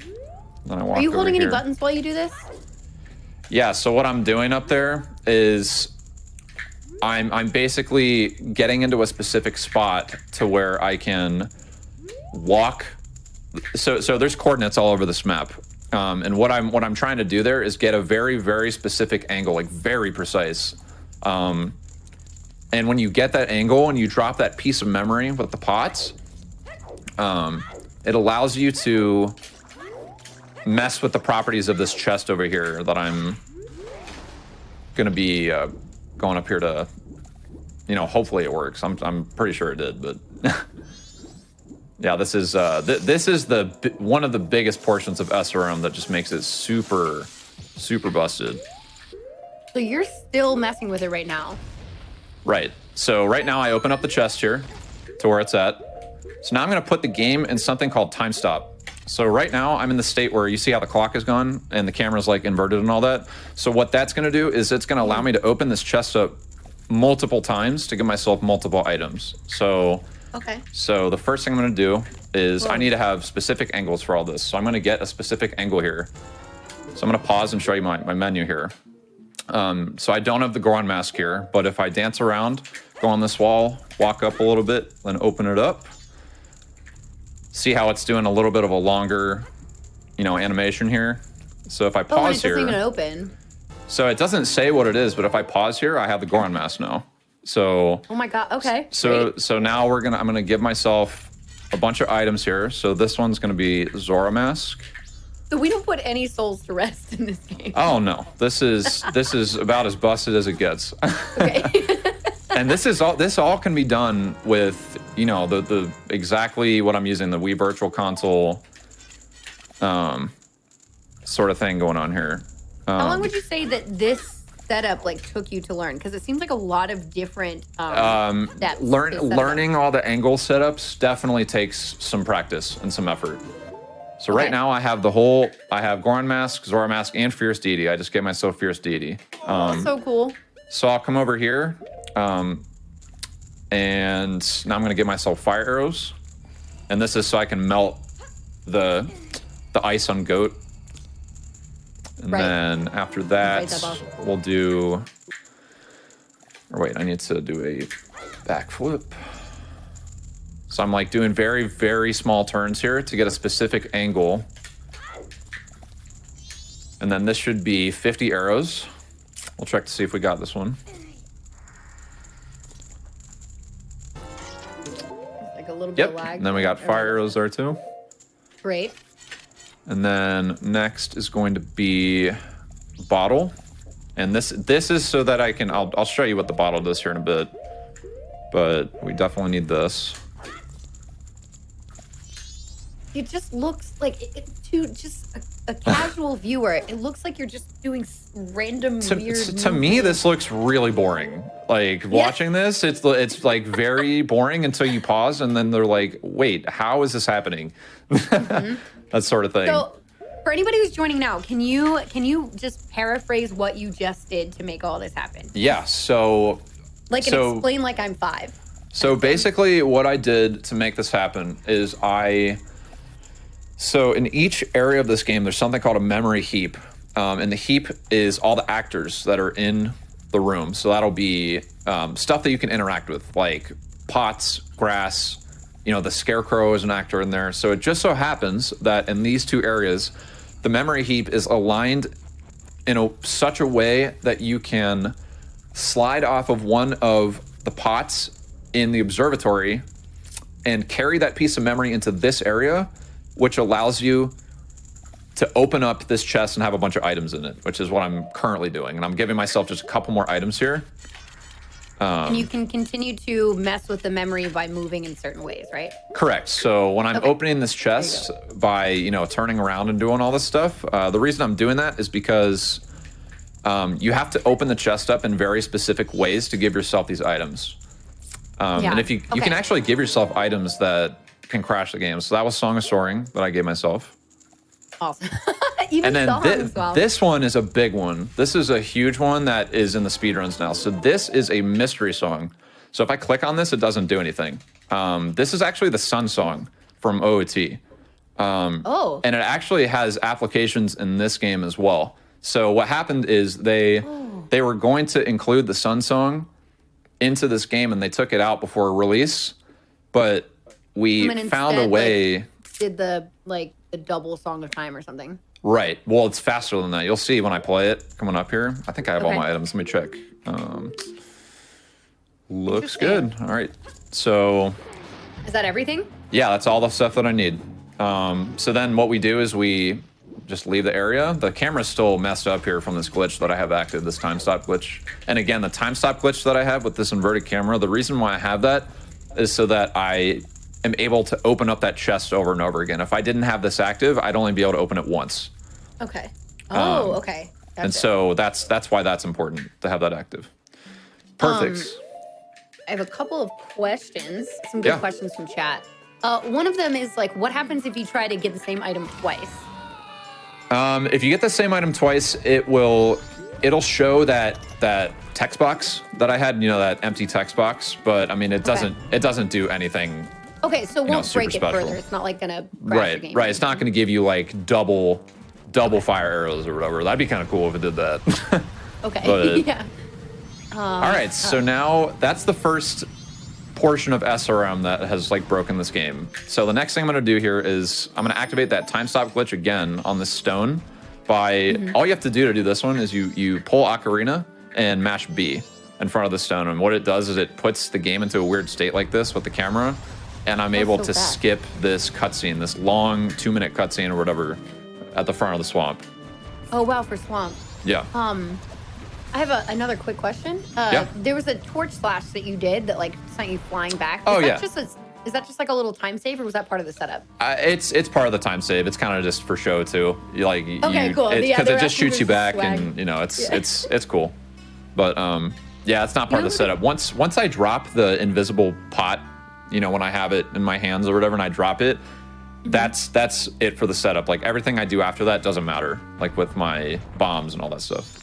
Then I walk Are you over holding any here. buttons while you do this? Yeah, so what I'm doing up there is I'm basically getting into a specific spot to where I can walk. So there's coordinates all over this map. And what I'm trying to do there is get a very, very specific angle, like very precise. And when you get that angle and you drop that piece of memory with the pots, it allows you to mess with the properties of this chest over here that I'm going to be going up here to, you know, hopefully it works. I'm pretty sure it did, but yeah, this is one of the biggest portions of SRM that just makes it super, super busted. So you're still messing with it right now. Right. So right now I open up the chest here to where it's at. So now I'm going to put the game in something called time stop. So right now I'm in the state where you see how the clock is gone and the camera's like inverted and all that. So what that's going to do is it's going to allow me to open this chest up multiple times to give myself multiple items. So So the first thing I'm going to do is I need to have specific angles for all this. So I'm going to get a specific angle here. So I'm going to pause and show you my menu here. So I don't have the Goron mask here, but if I dance around, go on this wall, walk up a little bit, then open it up. See how it's doing a little bit of a longer, you know, animation here. So if I pause here, it doesn't even open. So it doesn't say what it is, but if I pause here, I have the Goron mask now. So oh my god, okay. So now I'm gonna give myself a bunch of items here. So this one's gonna be Zora mask. So we don't put any souls to rest in this game. Oh no, this is about as busted as it gets. Okay. And this all can be done with, you know, the exactly what I'm using, the Wii Virtual Console sort of thing going on here. How long would you say that this setup like took you to learn? Because it seems like a lot of different steps. Learning all the angle setups definitely takes some practice and some effort. So right now I have Goron mask, Zora mask, and Fierce Deity. I just gave myself Fierce Deity. So cool. So I'll come over here, and now I'm gonna give myself fire arrows, and this is so I can melt the ice on Goat. And then after that, we'll do. Or wait, I need to do a backflip. So I'm like doing very, very small turns here to get a specific angle And then this should be 50 arrows. We'll check to see if we got this one. Like a little bit of lag. And then we got fire arrows there too. Great. And then next is going to be bottle. And this is so that I can, I'll show you what the bottle does here in a bit. But we definitely need this. It just looks like, to just a casual viewer, it looks like you're just doing random weird To me, this looks really boring. Like, watching this, it's like very boring until you pause, and then they're like, wait, how is this happening? That sort of thing. So, for anybody who's joining now, can you just paraphrase what you just did to make all this happen? Yeah, so... explain like I'm 5. So basically what I did to make this happen is so in each area of this game, there's something called a memory heap. And the heap is all the actors that are in the room. So that'll be stuff that you can interact with, like pots, grass, the scarecrow is an actor in there. So it just so happens that in these two areas, the memory heap is aligned in such a way that you can slide off of one of the pots in the observatory and carry that piece of memory into this area, which allows you to open up this chest and have a bunch of items in it, which is what I'm currently doing. And I'm giving myself just a couple more items here. And you can continue to mess with the memory by moving in certain ways, right? Correct. So when I'm opening this chest by, turning around and doing all this stuff, the reason I'm doing that is because you have to open the chest up in very specific ways to give yourself these items. And if you can actually give yourself items that can crash the game. So that was Song of Soaring that I gave myself. Awesome. And then this one is a big one. This is a huge one that is in the speedruns now. So this is a mystery song. So if I click on this, it doesn't do anything. This is actually the Sun Song from OOT. And it actually has applications in this game as well. So what happened is they were going to include the Sun Song into this game, and they took it out before release. But we found a way. Did the double Song of Time or something? Right. Well, it's faster than that. You'll see when I play it coming up here. I think I have all my items. Let me check. Looks good. All right. So. Is that everything? Yeah, that's all the stuff that I need. So then what we do is we just leave the area. The camera's still messed up here from this glitch that I have active, this time stop glitch. And again, the time stop glitch that I have with this inverted camera, the reason why I have that is so that I am able to open up that chest over and over again. If I didn't have this active, I'd only be able to open it once. Okay. Okay. Gotcha. And so that's why that's important to have that active. Perfect. I have a couple of questions, some good questions from chat. One of them is what happens if you try to get the same item twice? If you get the same item twice, it'll show that text box that I had, that empty text box. But I mean, it doesn't do anything. Okay, so it won't break it further. It's not gonna crash the game. Right. It's not gonna give you double fire arrows or whatever. That'd be kind of cool if it did that. Okay. But, yeah. All right. So now that's the first portion of SRM that has broken this game. So the next thing I'm going to do here is I'm going to activate that time stop glitch again on this stone by all you have to do to do this one is you pull Ocarina and mash B in front of the stone. And what it does is it puts the game into a weird state like this with the camera. And I'm able to skip this cutscene, this long 2-minute cutscene or whatever at the front of the swamp. Oh, wow, for swamp. Yeah. I have another quick question. There was a torch slash that you did that sent you flying back. Is that just a little time save, or was that part of the setup? It's part of the time save. It's kind of just for show too. Okay, cool. Because it just shoots you back, and it's cool. But it's not part of the setup. Once I drop the invisible pot, when I have it in my hands or whatever, and I drop it, that's it for the setup. Everything I do after that doesn't matter. With my bombs and all that stuff.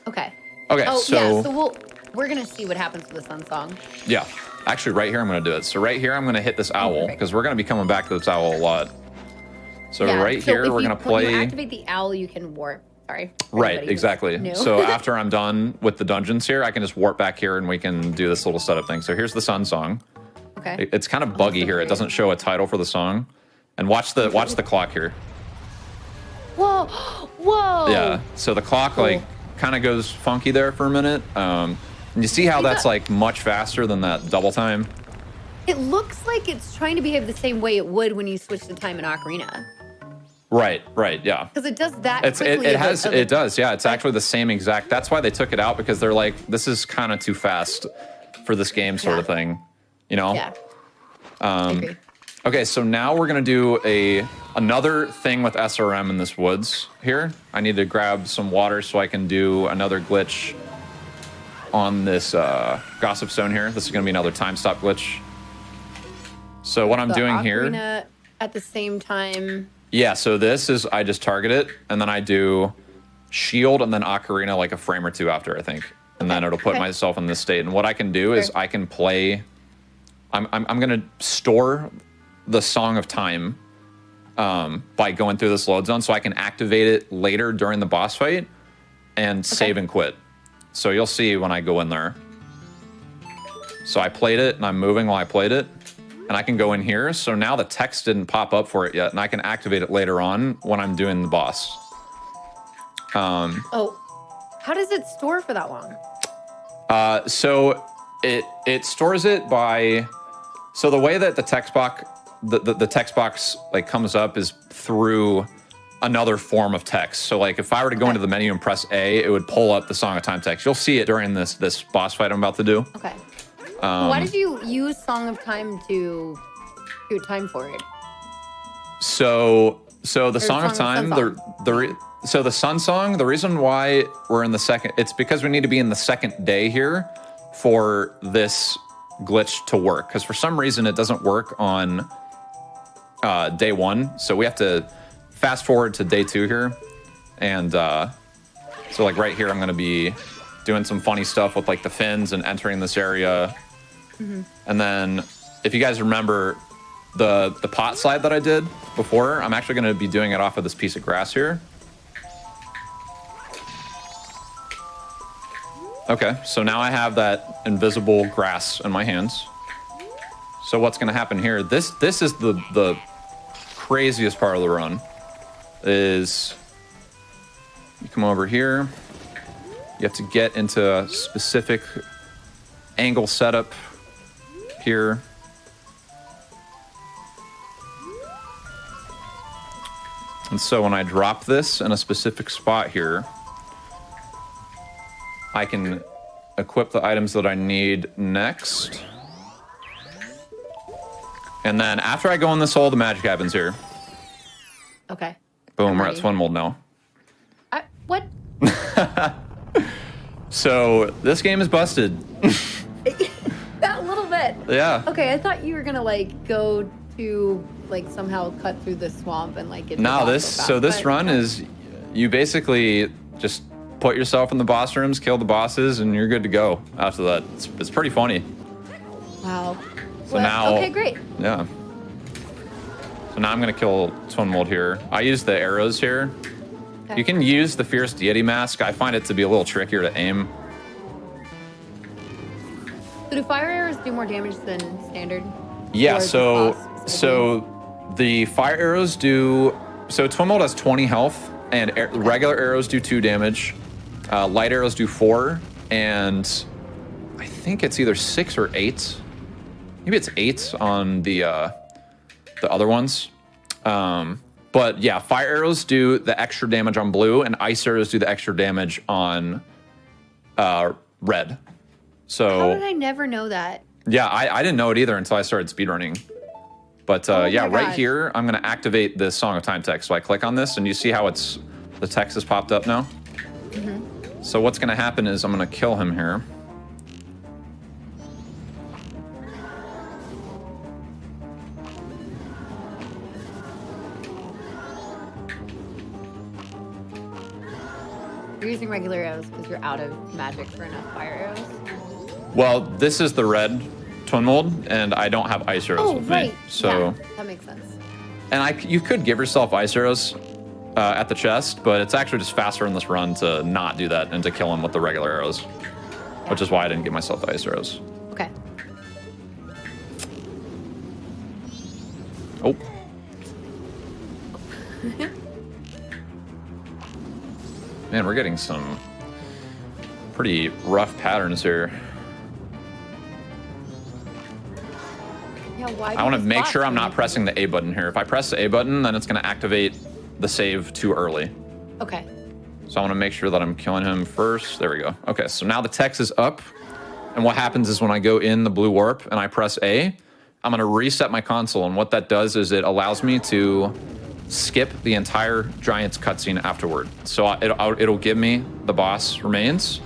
Okay. Okay. So we're gonna see what happens with the Sun Song. Yeah. Actually, right here I'm gonna do it. So right here I'm gonna hit this owl because we're gonna be coming back to this owl a lot. So here we're gonna play. When you activate the owl, you can warp. Sorry. Right. Exactly. So after I'm done with the dungeons here, I can just warp back here and we can do this little setup thing. So here's the Sun Song. Okay. It's kind of buggy here. It doesn't show a title for the song. And watch the clock here. Whoa! Whoa. Yeah. So the clock like kind of goes funky there for a minute. And you see how that's like much faster than that double time. It looks like it's trying to behave the same way it would when you switch the time in Ocarina. Right, yeah. Because it does that quickly. It does, yeah. It's actually the same exact. That's why they took it out, because they're like, this is kind of too fast for this game sort of thing, you know? Yeah. I agree. Okay, so now we're gonna do another thing with SRM in this woods here. I need to grab some water so I can do another glitch on this gossip stone here. This is gonna be another time stop glitch. So what I'm doing here at the same time. Yeah, so this is, I just target it, and then I do shield and then Ocarina like a frame or two after, I think. And then it'll put myself in this state. And what I can do is I can play, I'm gonna store the Song of Time by going through this load zone, so I can activate it later during the boss fight and save and quit. So you'll see when I go in there. So I played it, and I'm moving while I played it. And I can go in here, so now the text didn't pop up for it yet, and I can activate it later on when I'm doing the boss. Oh, how does it store for that long? So it stores it by, so the way that the text box, the text box like comes up is through another form of text. So like if I were to go into the menu and press A, it would pull up the Song of Time text. You'll see it during this boss fight I'm about to do. Okay. Why did you use Song of Time to do time for it? So the Song of Time, so the Sun Song, the reason why we're in the second, it's because we need to be in the second day here for this glitch to work. Because for some reason it doesn't work on day one. So we have to fast forward to day 2 here. And so like right here, I'm going to be doing some funny stuff with like the fins and entering this area. And then if you guys remember the pot slide that I did before, I'm actually going to be doing it off of this piece of grass here. Okay, so now I have that invisible grass in my hands. So what's going to happen here? This is the craziest part of the run. Is you come over here, you have to get into a specific angle setup here. And so when I drop this in a specific spot here, I can equip the items that I need next. And then after I go in this hole, the magic happens here. Okay. Boom, we're at Twin Mold now. What? So this game is busted. That little bit. Yeah. Okay, I thought you were gonna like go to like somehow cut through the swamp and like get. No, this run is you basically just put yourself in the boss rooms, kill the bosses, and you're good to go after that. It's pretty funny. Wow. So now, okay, great. Yeah. So now I'm gonna kill Twin Mold here. I use the arrows here. Okay. You can use the Fierce Deity Mask. I find it to be a little trickier to aim. So do fire arrows do more damage than standard? Yeah, so the fire arrows do, so Twin Mold has 20 health, and regular arrows do 2 damage. Light arrows do 4, and I think it's either 6 or 8. Maybe it's 8 on the other ones. But yeah, fire arrows do the extra damage on blue, and ice arrows do the extra damage on red. So how did I never know that? Yeah, I didn't know it either until I started speedrunning. But yeah, right here, I'm gonna activate the Song of Time text. So I click on this, and you see how the text has popped up now? Mm-hmm. So what's gonna happen is I'm gonna kill him here. You're using regular arrows because you're out of magic for enough fire arrows? Well, this is the red Twin Mold, and I don't have ice arrows with me. So yeah, that makes sense. And you could give yourself ice arrows at the chest, but it's actually just faster in this run to not do that and to kill him with the regular arrows, which is why I didn't give myself the ice arrows. Okay. Oh. Man, we're getting some pretty rough patterns here. Yeah, why I want to make sure I'm not pressing the A button here. If I press the A button, then it's going to activate the save too early. Okay. So I want to make sure that I'm killing him first. There we go. Okay, so now the text is up. And what happens is when I go in the blue warp and I press A, I'm going to reset my console. And what that does is it allows me to skip the entire Giants cutscene afterward. So it'll give me the boss remains,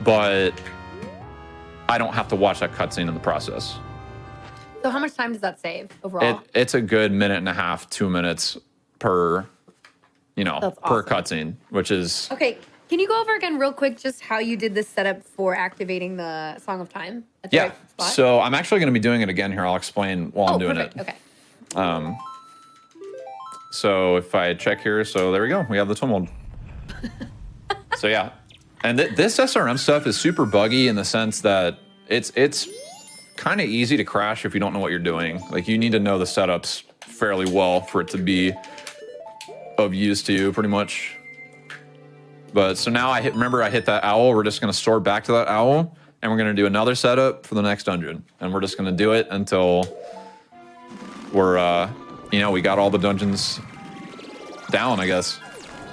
but I don't have to watch that cutscene in the process. So how much time does that save overall? It's a good 1.5, 2 minutes per, you know, That's per awesome. cutscene, which is... Okay, can you go over again real quick just how you did this setup for activating the Song of Time? At the Yeah, right spot? so I'm actually going to be doing it again here. I'll explain while I'm doing perfect. it. Okay. So if I check here, so there we go. We have the tumult. So yeah, and this SRM stuff is super buggy in the sense that it's kind of easy to crash if you don't know what you're doing. Like you need to know the setups fairly well for it to be of use to you, pretty much. But so now remember I hit that owl. We're just going to store back to that owl, and we're going to do another setup for the next dungeon, and we're just going to do it until we're you know, we got all the dungeons down, I guess.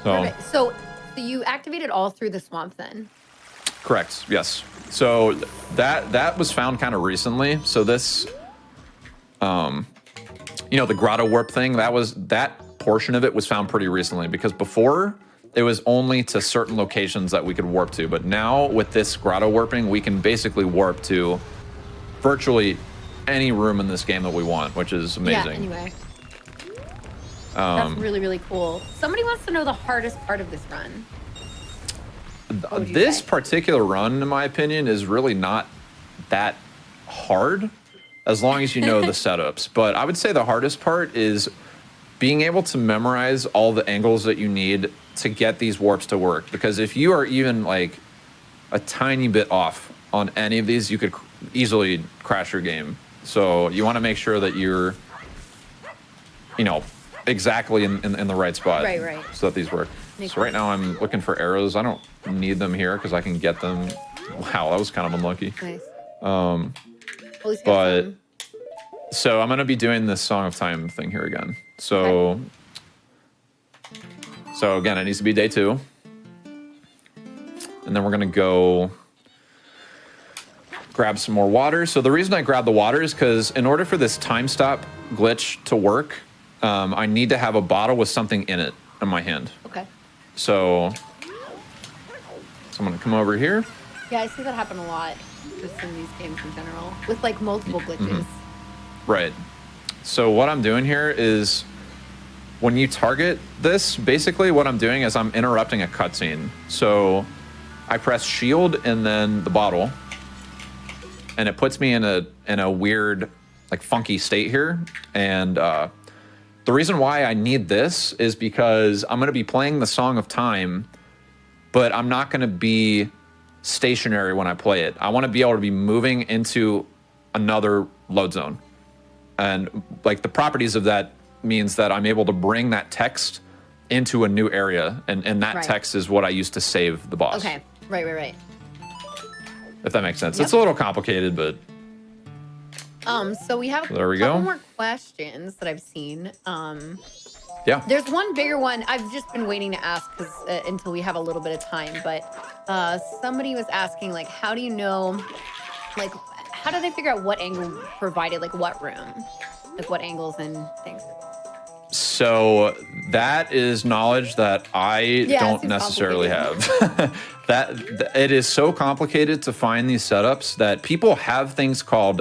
So. Perfect. So you activated all through the swamp then? Correct. Yes. So that was found kind of recently. So this, you know, the grotto warp thing, that portion of it was found pretty recently, because before it was only to certain locations that we could warp to. But now with this grotto warping, we can basically warp to virtually any room in this game that we want, which is amazing. Yeah, anyway. That's really, really cool. Somebody wants to know the hardest part of this run. This particular run, in my opinion, is really not that hard as long as you know the setups. But I would say the hardest part is being able to memorize all the angles that you need to get these warps to work. Because if you are even like a tiny bit off on any of these, you could easily crash your game. So you want to make sure that you're, you know, exactly in the right spot. Right. So that these work. So right now I'm looking for arrows. I don't need them here because I can get them. Wow, that was kind of unlucky. Nice. But so I'm gonna be doing this Song of Time thing here again. So so again, it needs to be day 2, and then we're gonna go grab some more water. So the reason I grabbed the water is because in order for this time stop glitch to work, I need to have a bottle with something in it in my hand. Okay. So I'm gonna come over here. Yeah, I see that happen a lot just in these games in general, with like multiple glitches. Right. So what I'm doing here is when you target this, basically what I'm doing is I'm interrupting a cutscene. So I press shield and then the bottle, and it puts me in a weird, like funky state here. And the reason why I need this is because I'm going to be playing the Song of Time, but I'm not going to be stationary when I play it. I want to be able to be moving into another load zone. And like the properties of that means that I'm able to bring that text into a new area. And that text is what I use to save the boss. Okay, right. If that makes sense. Yep. It's a little complicated, but... So we have a couple more questions that I've seen. Yeah. There's one bigger one I've just been waiting to ask because until we have a little bit of time. But somebody was asking, like, how do you know, like, how do they figure out what angle provided, like, what room, like, what angles and things? So that is knowledge that I don't necessarily have. that it is so complicated to find these setups that people have things called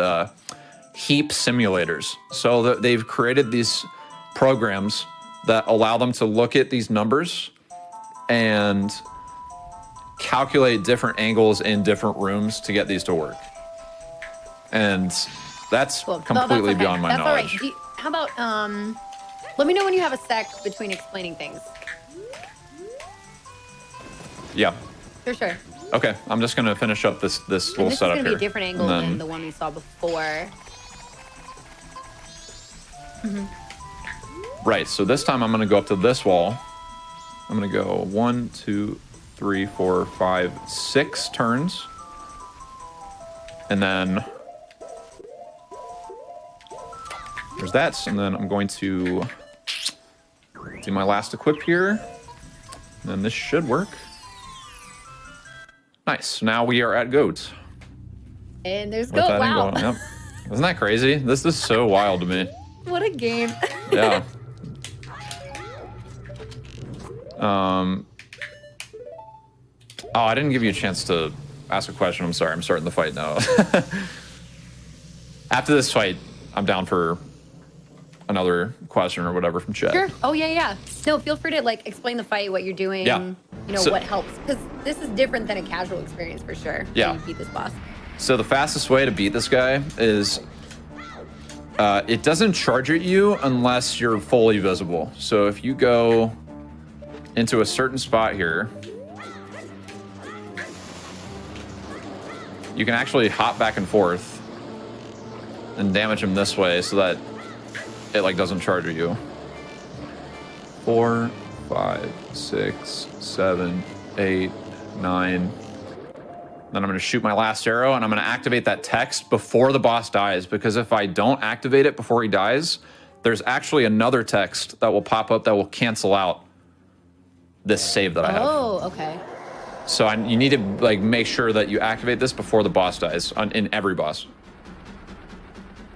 heap simulators. So they've created these programs that allow them to look at these numbers and calculate different angles in different rooms to get these to work. And that's completely beyond my knowledge. All right. How about let me know when you have a sec between explaining things. Yeah. For sure. Okay, I'm just gonna finish up this little setup here. This is gonna be a different angle than the one we saw before. Right, so this time I'm gonna go up to this wall, I'm gonna go 1, 2, 3, 4, 5, 6 turns. And then there's that. And then I'm going to do my last equip here. And then this should work. Nice. Now we are at goat. And there's With goat. that Wow. angle, yep. Isn't that crazy? This is so wild to me. What a game. Yeah. Oh, I didn't give you a chance to ask a question. I'm sorry. I'm starting the fight now. After this fight, I'm down for another question or whatever from chat. Sure. Oh, yeah, yeah. No, feel free to, like, explain the fight, what you're doing, Yeah. you know, So- what helps. Because this is different than a casual experience for sure. Yeah. When you beat this boss. So the fastest way to beat this guy is it doesn't charge at you unless you're fully visible. So if you go into a certain spot here, you can actually hop back and forth and damage him this way so that it like doesn't charge at you. 4, 5, 6, 7, 8, 9. Then I'm going to shoot my last arrow, and I'm going to activate that text before the boss dies, because if I don't activate it before he dies, there's actually another text that will pop up that will cancel out this save that I have. Oh, okay. So you need to like make sure that you activate this before the boss dies in every boss.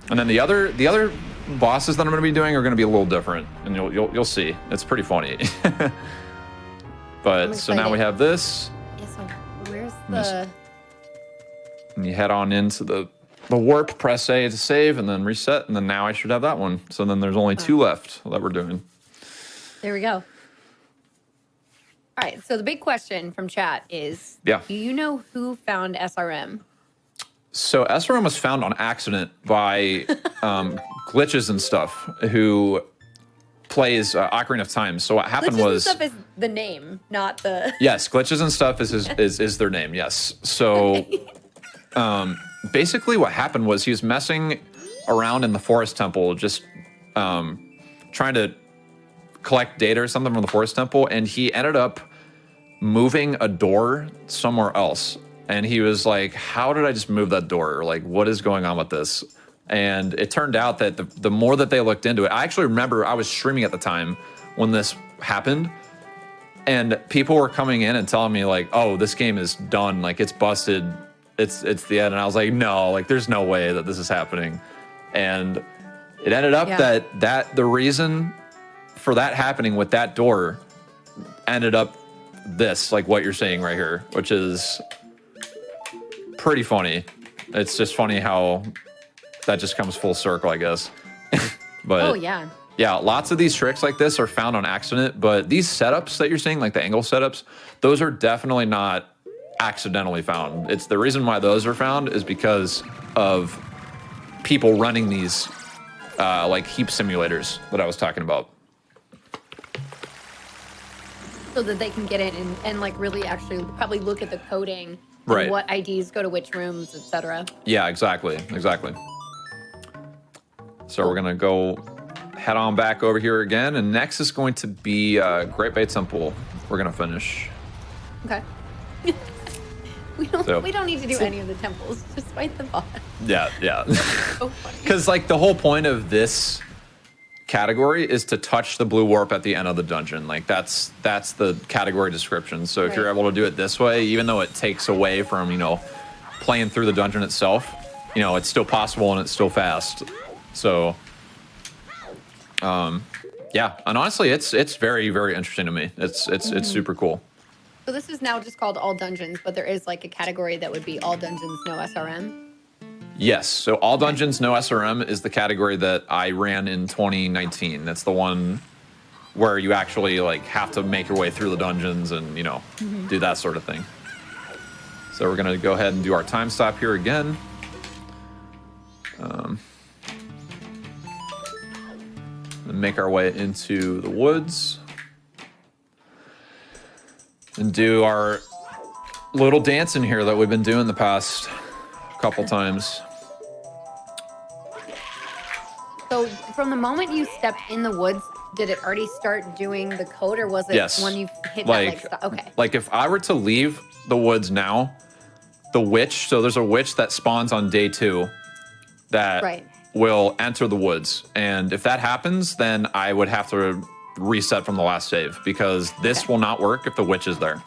And then the other bosses that I'm going to be doing are going to be a little different, and you'll see. It's pretty funny. But so now we have this. Yeah, so where's the... And you head on into the warp, press A to save, and then reset, and then now I should have that one. So then there's only 2 left that we're doing. There we go. All right, so the big question from chat is, Yeah. do you know who found SRM? So SRM was found on accident by glitches and stuff who plays Ocarina of Time. So what happened Glitches was... and stuff is the name, not the... Yes, glitches and stuff is their name, yes. So basically what happened was he was messing around in the forest temple, just trying to collect data or something from the forest temple, and he ended up moving a door somewhere else. And he was like, how did I just move that door? Like, what is going on with this? And it turned out that the more that they looked into it, I actually remember I was streaming at the time when this happened, and people were coming in and telling me like, oh, this game is done. Like, it's busted. It's the end. And I was like, no, like, there's no way that this is happening. And it ended up that the reason for that happening with that door ended up this, like what you're saying right here, which is pretty funny. It's just funny how that just comes full circle, I guess. But Oh, yeah. yeah, lots of these tricks like this are found on accident, but these setups that you're seeing, like the angle setups, those are definitely not accidentally found. It's the reason why those are found is because of people running these like heap simulators that I was talking about. So that they can get in and like really actually probably look at the coding, and Right. what IDs go to which rooms, etc. Yeah, exactly. So we're gonna go head on back over here again, and next is going to be Great Bay Temple. We're gonna finish. Okay. we don't need to do any of the temples. Just fight the boss. Yeah. So funny. Because like the whole point of this category is to touch the blue warp at the end of the dungeon. Like that's the category description. So if you're Right. able to do it this way, even though it takes away from, playing through the dungeon itself, it's still possible and it's still fast. So yeah, and honestly it's very, very interesting to me. It's super cool. So this is now just called all dungeons, but there is like a category that would be all dungeons, no SRM. Yes, so all dungeons, no SRM is the category that I ran in 2019. That's the one where you actually like have to make your way through the dungeons and do that sort of thing. So we're gonna go ahead and do our time stop here again. And make our way into the woods and do our little dance in here that we've been doing the past couple times. So from the moment you stepped in the woods, did it already start doing the code, or was it Yes. when you hit Like, that, like, okay. like if I were to leave the woods now, the witch, so there's a witch that spawns on day 2 that will enter the woods. And if that happens, then I would have to reset from the last save because this will not work if the witch is there.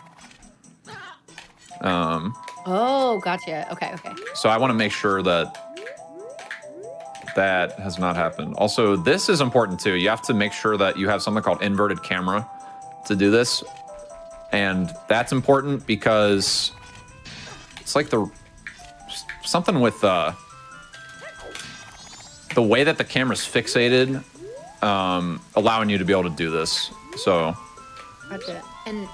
Oh, gotcha. Okay, okay. So I want to make sure that that has not happened. Also, this is important too. You have to make sure that you have something called inverted camera to do this. And that's important because it's like something with the way that the camera's fixated, allowing you to be able to do this. So. Gotcha. And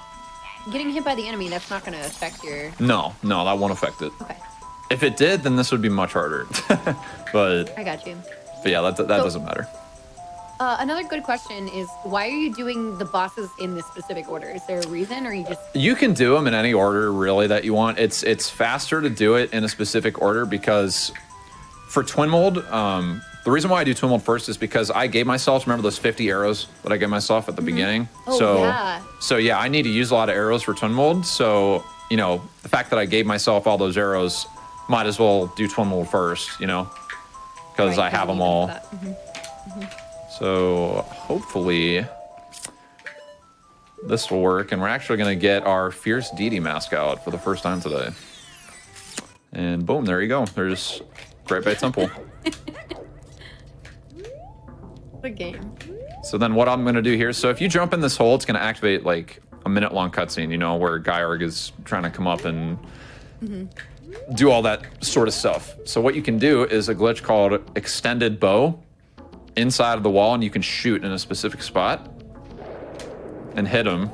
getting hit by the enemy, that's not going to affect your... No, that won't affect it. Okay. If it did, then this would be much harder. But I got you. But yeah, that doesn't matter. Another good question is, why are you doing the bosses in this specific order? Is there a reason, or you just... You can do them in any order, really, that you want. It's faster to do it in a specific order because for Twin Mold, the reason why I do Twin Mold first is because I gave myself, remember those 50 arrows that I gave myself at the beginning? Oh, So yeah, I need to use a lot of arrows for Twin Mold. So, you know, the fact that I gave myself all those arrows, might as well do Twin Mold first, you know, because I have them all. So hopefully this will work, and we're actually going to get our Fierce Deity mask out for the first time today. And boom, there you go. There's Great Bay Temple. Good game. So then what I'm going to do here, so if you jump in this hole, it's going to activate like a minute-long cutscene, you know, where Gaiarg is trying to come up and do all that sort of stuff. So what you can do is a glitch called Extended Bow inside of the wall, and you can shoot in a specific spot and hit him,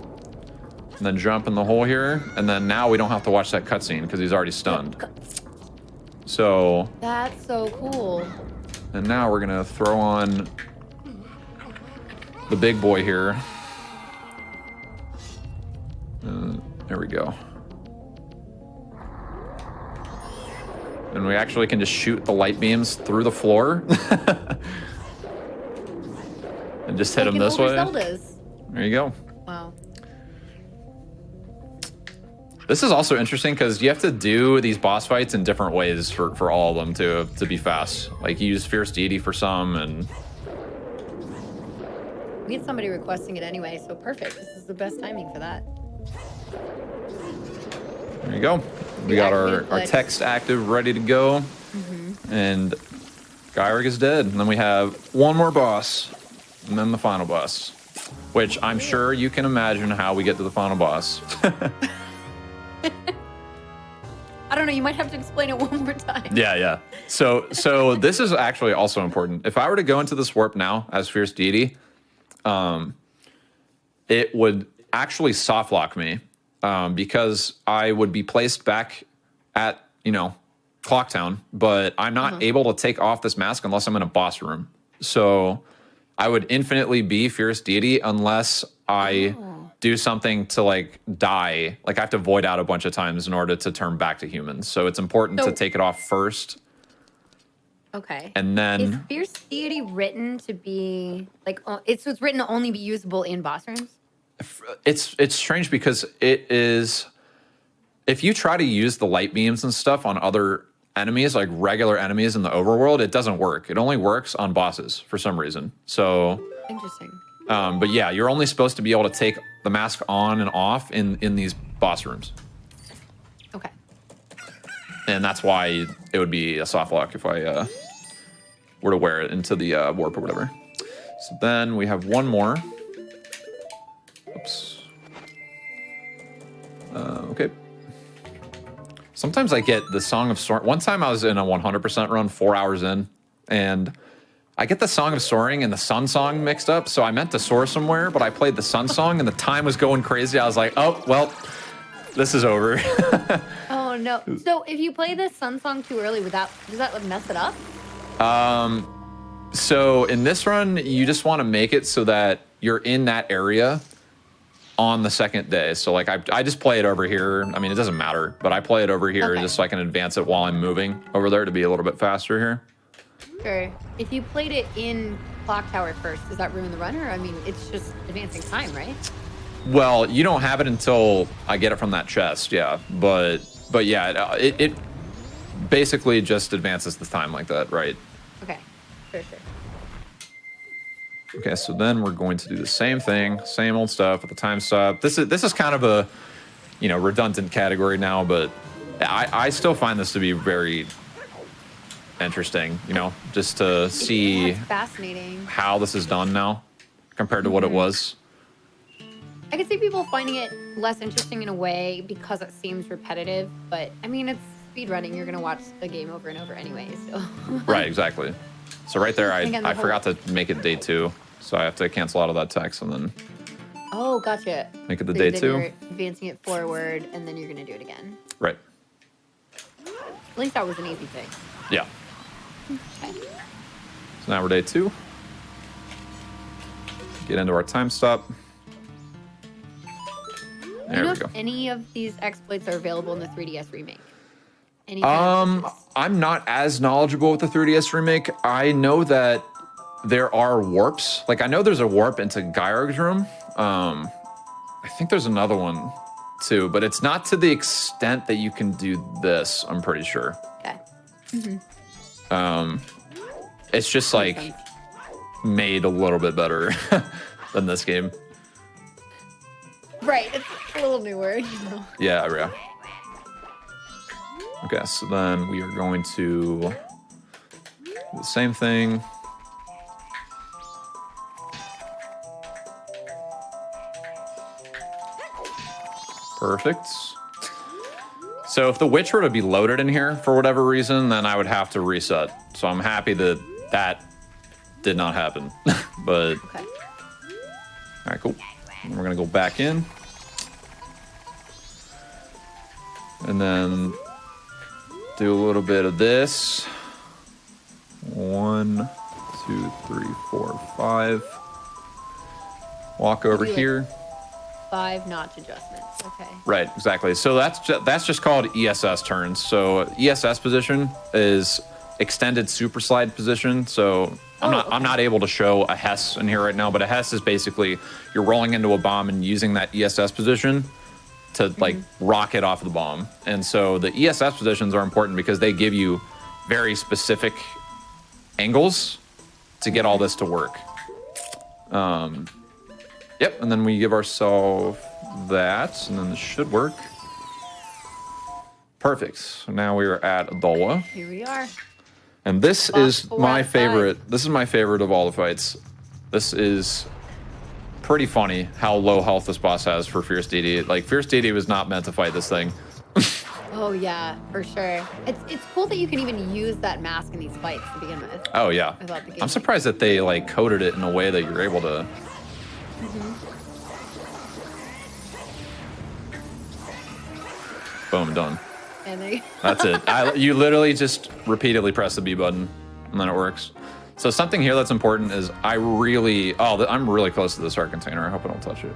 and then jump in the hole here, and then now we don't have to watch that cutscene because he's already stunned. So that's so cool. And now we're gonna throw on the big boy here. There we go. And we actually can just shoot the light beams through the floor. And just hit him this way. Zeldas. There you go. Wow. This is also interesting because you have to do these boss fights in different ways for all of them to be fast. Like you use Fierce Deity for some, and we had somebody requesting it anyway, so perfect. This is the best timing for that. There you go. We got our text active ready to go. And Gaiarg is dead. And then we have one more boss. And then the final boss. Which I'm sure you can imagine how we get to the final boss. I don't know, you might have to explain it one more time. Yeah. So this is actually also important. If I were to go into this warp now as Fierce Deity, it would actually soft lock me. Because I would be placed back at, you know, Clocktown, but I'm not able to take off this mask unless I'm in a boss room. So I would infinitely be Fierce Deity unless I do something to, like, die. Like, I have to void out a bunch of times in order to turn back to humans. So it's important to take it off first. Okay. And then... Is Fierce Deity written to be, like, it's written to only be usable in boss rooms? It's strange because it is, if you try to use the light beams and stuff on other enemies, like regular enemies in the overworld, it doesn't work. It only works on bosses for some reason. So interesting. But yeah, you're only supposed to be able to take the mask on and off in these boss rooms. Okay. And that's why it would be a soft lock if I were to wear it into the warp or whatever. So then we have one more. Oops. Okay. Sometimes I get the Song of Soaring. One time I was in a 100% run, 4 hours in, and I get the Song of Soaring and the Sun Song mixed up. So I meant to soar somewhere, but I played the Sun Song and the time was going crazy. I was like, oh, well, this is over. Oh, no. So if you play the Sun Song too early, does that mess it up? So in this run, you just want to make it so that you're in that area on the second day. So like I just play it over here. I mean, it doesn't matter, but I play it over here just so I can advance it while I'm moving over there to be a little bit faster here. Sure. If you played it in Clock Tower first, does that ruin the run? Or I mean, it's just advancing time, right? Well, you don't have it until I get it from that chest, yeah. But yeah, it basically just advances the time like that, right? Okay, sure. Okay, so then we're going to do the same thing, same old stuff with the time stop. This is kind of a, you know, redundant category now, but I still find this to be very interesting, you know, just to see That's fascinating. how this is done now compared to what it was. I could see people finding it less interesting in a way because it seems repetitive, but I mean, it's speedrunning. You're going to watch the game over and over anyway, so. Right, exactly. So right there, Again, I the forgot to make it day 2, so I have to cancel out of that text and then Oh, gotcha. make it the So day then 2. You're advancing it forward, and then you're going to do it again. Right. At least that was an easy thing. Yeah. Okay. So now we're day 2. Get into our time stop. Do you There know we go. if any of these exploits are available in the 3DS remake? Any I'm not as knowledgeable with the 3DS remake. I know that there are warps. Like, I know there's a warp into Gyarg's room. I think there's another one too, but it's not to the extent that you can do this, I'm pretty sure. Okay. It's just Makes like sense. made a little bit better than this game. Right, it's a little newer, you know. Yeah, yeah. Okay, so then we are going to do the same thing. Perfect. So if the witch were to be loaded in here for whatever reason, then I would have to reset. So I'm happy that that did not happen. But, Okay. all right, cool. And we're gonna go back in. And then do a little bit of this. 1, 2, 3, 4, 5. Walk over Do like here. 5 notch adjustments. Okay. Right, exactly. So that's just called ESS turns. So ESS position is extended super slide position. So I'm not able to show a Hess in here right now, but a Hess is basically you're rolling into a bomb and using that ESS position to like rocket off the bomb. And so the ESS positions are important because they give you very specific angles to get all this to work. Yep, and then we give ourselves that, and then this should work. Perfect. So now we are at Adola. Here we are. And this Boss is 4 my out of 5. favorite. This is my favorite of all the fights. This is pretty funny how low health this boss has for Fierce Deity. Like, Fierce Deity was not meant to fight this thing. Oh yeah, for sure. It's cool that you can even use that mask in these fights to begin with. Oh, yeah. I love the game. I'm surprised that they, like, coded it in a way that you're able to... Boom, done. And there you That's it. You literally just repeatedly press the B button, and then it works. So something here that's important is I'm really close to this heart container. I hope I don't touch it.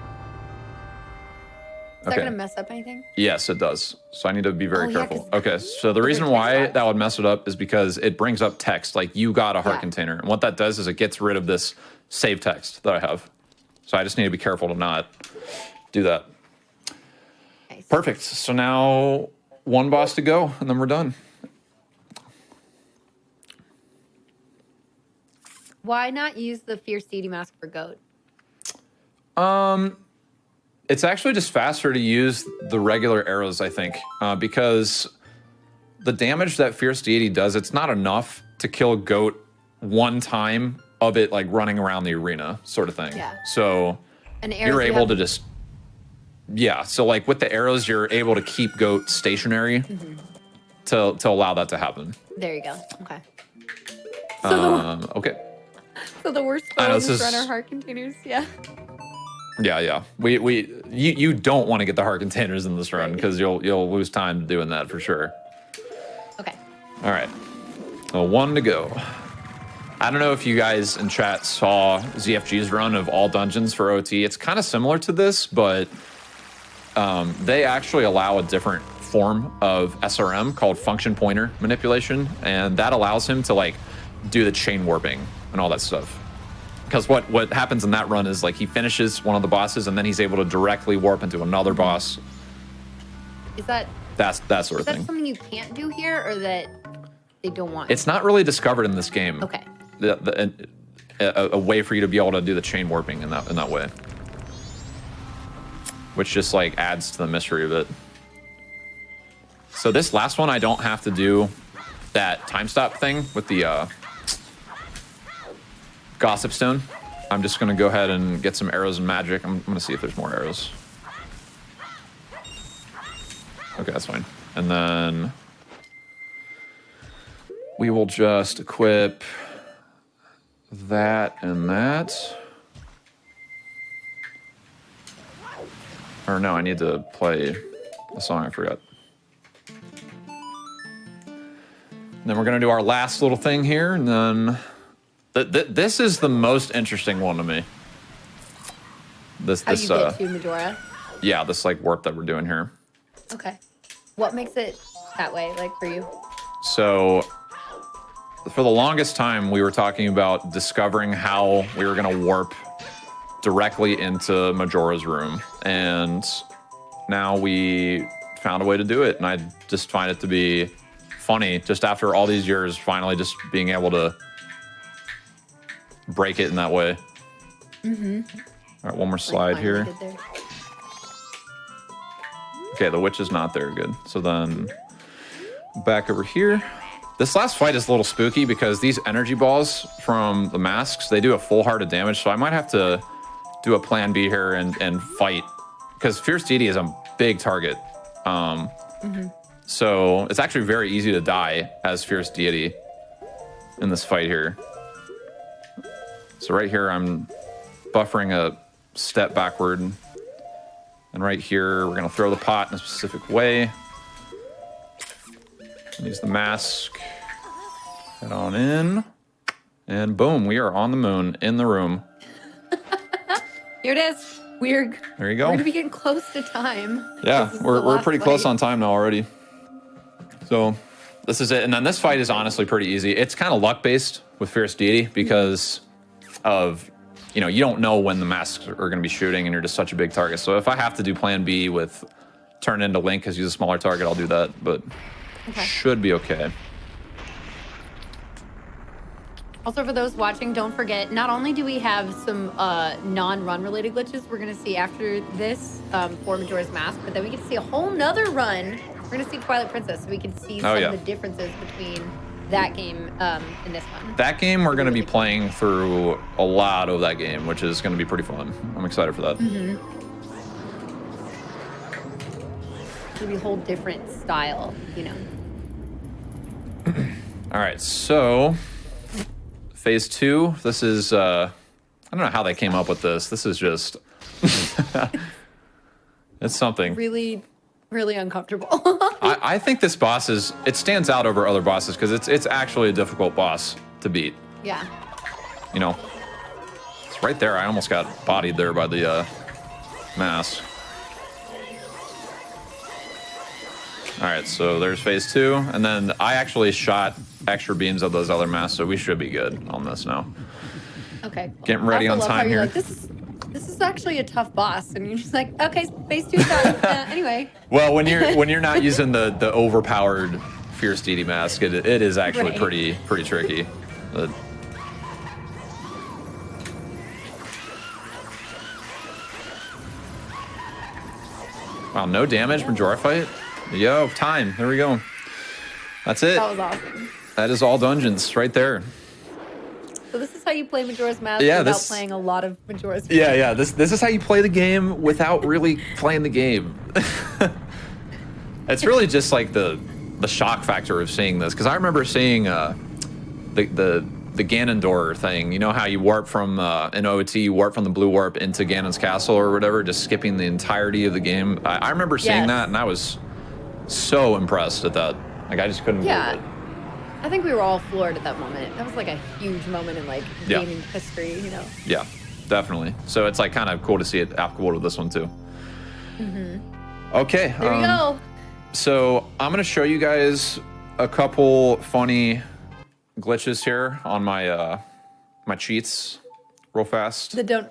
Is that gonna mess up anything? Yes, it does. So I need to be very Oh, yeah, careful. 'cause Okay, so the those are reason text why boxes. that would mess it up is because it brings up text, like you got a heart Yeah. container. And what that does is it gets rid of this save text that I have. So I just need to be careful to not do that. Nice. Perfect. So now one boss to go, and then we're done. Why not use the Fierce Deity mask for Goat? It's actually just faster to use the regular arrows, I think, because the damage that Fierce Deity does, it's not enough to kill Goat one time of it like running around the arena sort of thing. Yeah. So And arrows you're you able have- to just, yeah. So like with the arrows, you're able to keep Goat stationary to allow that to happen. There you go. Okay. Okay. So the worst I know, photos this run is- our heart containers. Yeah. Yeah. You don't want to get the heart containers in this run because you'll lose time doing that for sure. Okay. All right. Well, one to go. I don't know if you guys in chat saw ZFG's run of all dungeons for OT. It's kind of similar to this, but they actually allow a different form of SRM called function pointer manipulation, and that allows him to like do the chain warping and all that stuff. because what happens in that run is like he finishes one of the bosses and then he's able to directly warp into another boss. Is that that sort of thing? Something you can't do here, or that they don't want? It's not really discovered in this game. Okay. A way for you to be able to do the chain warping in that way, which just like adds to the mystery of it. So this last one, I don't have to do that time stop thing with the Gossip Stone. I'm just gonna go ahead and get some arrows and magic. I'm gonna see if there's more arrows. Okay, that's fine. And then we will just equip that and that. Or no, I need to play a song I forgot. And then we're gonna do our last little thing here, and then this is the most interesting one to me. How you get to Majora? Yeah, this like warp that we're doing here. Okay. What makes it that way, like for you? So, for the longest time, we were talking about discovering how we were going to warp directly into Majora's room. And now we found a way to do it. And I just find it to be funny, just after all these years, finally just being able to break it in that way. Mm-hmm. All right, one more slide here. Okay, the witch is not there. Good. So then back over here. This last fight is a little spooky because these energy balls from the masks, they do a full heart of damage. So I might have to do a plan B here and fight, because Fierce Deity is a big target. So it's actually very easy to die as Fierce Deity in this fight here. So right here, I'm buffering a step backward. And right here, we're gonna throw the pot in a specific way. Use the mask. Head on in. And boom, we are on the moon, in the room. Here it is. There you go. We're gonna be getting close to time. Yeah, we're pretty close on time now already. So this is it. And then this fight is honestly pretty easy. It's kind of luck-based with Fierce Deity because of, you know, you don't know when the masks are going to be shooting and you're just such a big target. So if I have to do plan B with turn into Link because he's a smaller target, I'll do that, but should be okay. Also, for those watching, don't forget, not only do we have some non-run related glitches we're going to see after this for Majora's Mask, but then we get to see a whole nother run. We're going to see Twilight Princess, so we can see some of the differences between that game and this one. That game, we're going to be playing through a lot of that game, which is going to be pretty fun. I'm excited for that. Mm-hmm. It's going to be a whole different style, you know. All right, so phase 2. This is, I don't know how they came up with this. This is just, it's something. Really uncomfortable. I think this boss it stands out over other bosses because it's actually a difficult boss to beat. Yeah. You know, it's right there. I almost got bodied there by the mask. All right, so there's phase 2, and then I actually shot extra beams of those other masks, so we should be good on this now. Okay. Getting ready on time here. Like, this is actually a tough boss, and you're just like, okay, phase 2 done. Anyway. Well, when you're not using the overpowered Fierce Deity mask, it is actually pretty tricky. But, wow, no damage, Majora fight. Yo, time. There we go. That's it. That was awesome. That is all dungeons right there. So this is how you play Majora's Mask without playing a lot of Majora's Mask. Yeah. This is how you play the game without really playing the game. It's really just like the shock factor of seeing this, because I remember seeing the Ganondorf thing. You know how you warp from an OT, you warp from the blue warp into Ganon's castle or whatever, just skipping the entirety of the game. I remember seeing that, and I was so impressed at that. Like, I just couldn't believe it. I think we were all floored at that moment. That was like a huge moment in like gaming history, you know? Yeah, definitely. So it's like kind of cool to see it applicable to this one too. Mm-hmm. Okay. There we go. So I'm gonna show you guys a couple funny glitches here on my my cheats real fast. That don't.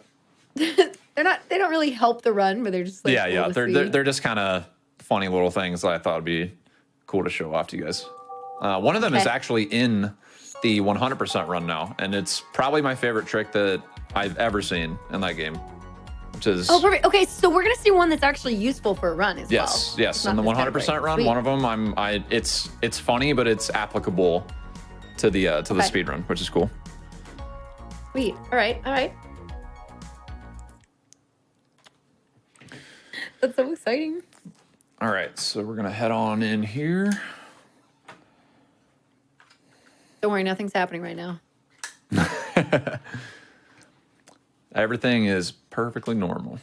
They're not. They don't really help the run, but they're just like Yeah, cool to they're see. just kind of funny little things that I thought would be cool to show off to you guys. One of them is Okay. actually in the 100% run now, and it's probably my favorite trick that I've ever seen in that game, which is Oh, perfect. Okay, so we're gonna see one that's actually useful for a run as well. yes, It's in not the this 100% run. Sweet. One of them, it's funny, but it's applicable to the speed run, which is cool. Sweet. All right. That's so exciting. All right, so we're gonna head on in here. Don't worry, nothing's happening right now. Everything is perfectly normal.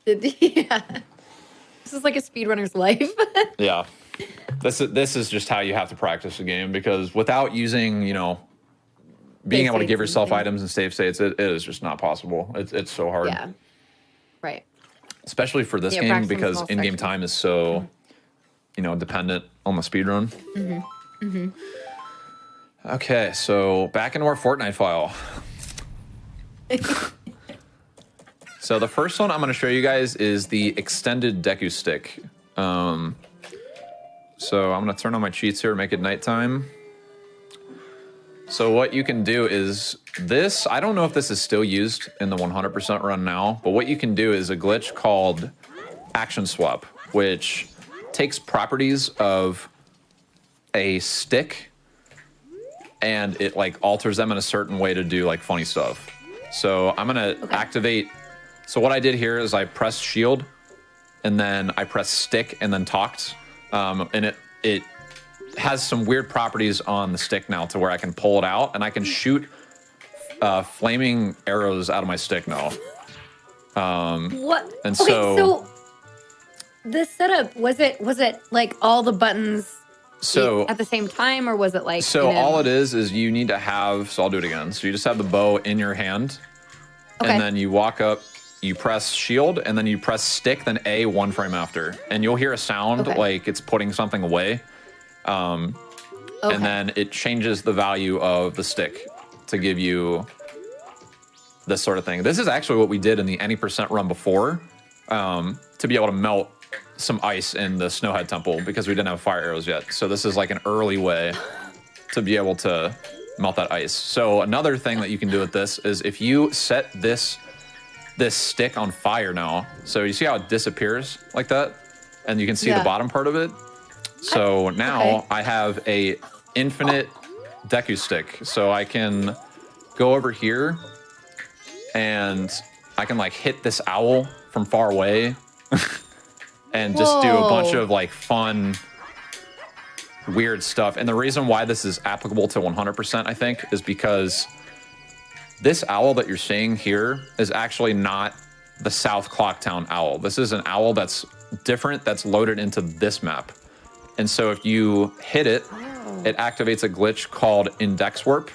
Yeah. This is like a speedrunner's life. Yeah. This is just how you have to practice the game, because without using, being Save able to give states and yourself things. items and save states, it is just not possible. It's so hard. Yeah. Right. Especially for this Yeah, game, practice on because small in-game sections. time is so, dependent on the speed run. Okay, so back into our Fortnite file. So the first one I'm going to show you guys is the extended Deku stick. So I'm going to turn on my cheats here, make it nighttime. So what you can do is this, I don't know if this is still used in the 100% run now, but what you can do is a glitch called action swap, which takes properties of a stick and it like alters them in a certain way to do like funny stuff. So I'm going to activate. So what I did here is I pressed shield and then I pressed stick and then talked. And it has some weird properties on the stick now to where I can pull it out and I can shoot flaming arrows out of my stick now. What? And okay, so the setup was it like all the buttons So at the same time, or was it like So in a- all it is you need to have, so I'll do it again. So you just have the bow in your hand, Okay. and then you walk up, you press shield, and then you press stick, then A one frame after. And you'll hear a sound Okay. like it's putting something away. Okay. And then it changes the value of the stick to give you this sort of thing. This is actually what we did in the any percent run before, to be able to melt some ice in the Snowhead Temple because we didn't have fire arrows yet. So this is like an early way to be able to melt that ice. So another thing that you can do with this is if you set this stick on fire now, so you see how it disappears like that? And you can see the Yeah. bottom part of it. So now okay. I have a infinite Deku stick. So I can go over here and I can like hit this owl from far away and just do a bunch Whoa. of like fun, weird stuff. And the reason why this is applicable to 100%, I think, is because this owl that you're seeing here is actually not the South Clocktown owl. This is an owl that's different, that's loaded into this map. And so if you hit it, it activates a glitch called index warp.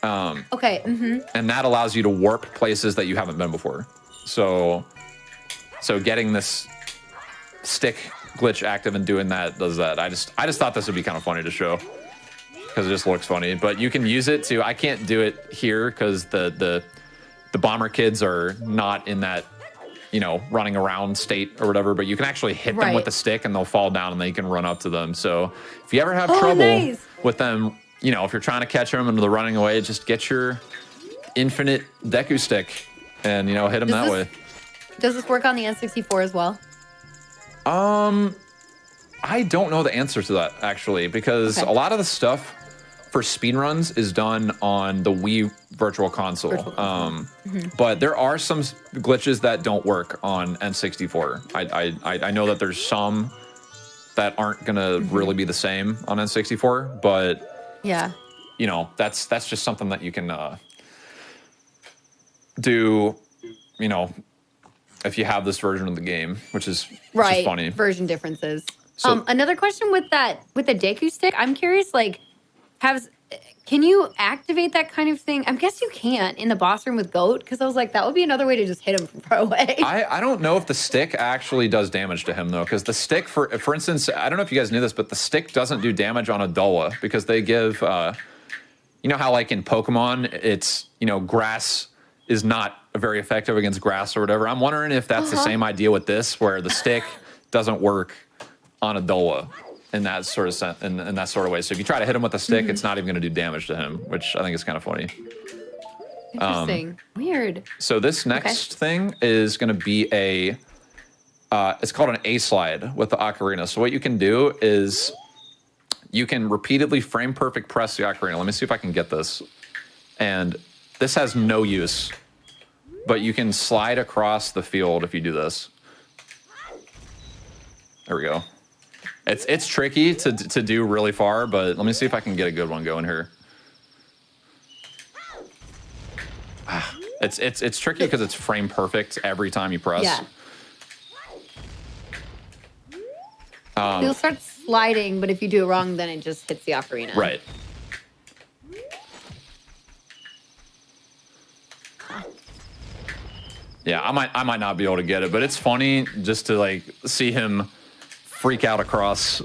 Okay. Mm-hmm. And that allows you to warp places that you haven't been before. So getting this stick glitch active and doing that does that. I just thought this would be kind of funny to show because it just looks funny. But you can use it to. I can't do it here because the bomber kids are not in that running around state or whatever. But you can actually hit them with Right. the stick and they'll fall down and then you can run up to them. So if you ever have Oh, trouble nice. with them, if you're trying to catch them and they're running away, just get your infinite Deku stick and hit them that way. Does this work on the N64 as well? I don't know the answer to that actually, because Okay. a lot of the stuff for speedruns is done on the Wii Virtual Console. Virtual Console. But there are some glitches that don't work on N64. I know that there's some that aren't gonna really be the same on N64, but Yeah. that's just something that you can do, if you have this version of the game, which is Right. funny. Version differences. So- Another question with the Deku stick. I'm curious, like, can you activate that kind of thing? I guess you can't in the boss room with Goat, because I was like, that would be another way to just hit him from far away. I don't know if the stick actually does damage to him though, because the stick, for instance, I don't know if you guys knew this, but the stick doesn't do damage on a Dola because they give, how like in Pokemon, it's grass is not very effective against grass or whatever. I'm wondering if that's the same idea with this, where the stick doesn't work on a Dola in that sort of in that sort of way. So if you try to hit him with a stick, it's not even going to do damage to him, which I think is kind of funny. Interesting. Weird. So this next thing is going to be it's called an A slide with the Ocarina. So what you can do is you can repeatedly frame perfect press the Ocarina. Let me see if I can get this. And this has no use, but you can slide across the field if you do this. There we go. It's tricky to do really far, but let me see if I can get a good one going here. It's tricky because it's frame perfect every time you press. Yeah. You'll start sliding, but if you do it wrong, then it just hits the ocarina. Right. Yeah, I might not be able to get it, but it's funny just to like see him freak out across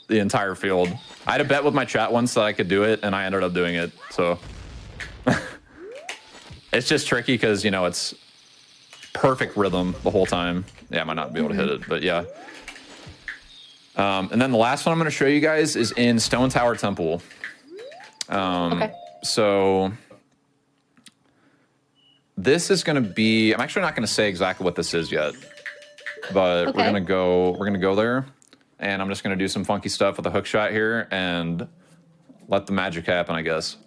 the entire field. I had a bet with my chat once that I could do it, and I ended up doing it. So it's just tricky because, you know, it's perfect rhythm the whole time. Yeah, I might not be able to hit it, but yeah. And then the last one I'm going to show you guys is in Stone Tower Temple. Okay. So this is going to be, I'm actually not going to say exactly what this is yet, but we're going to go there, and I'm just going to do some funky stuff with a hook shot here and let the magic happen, I guess.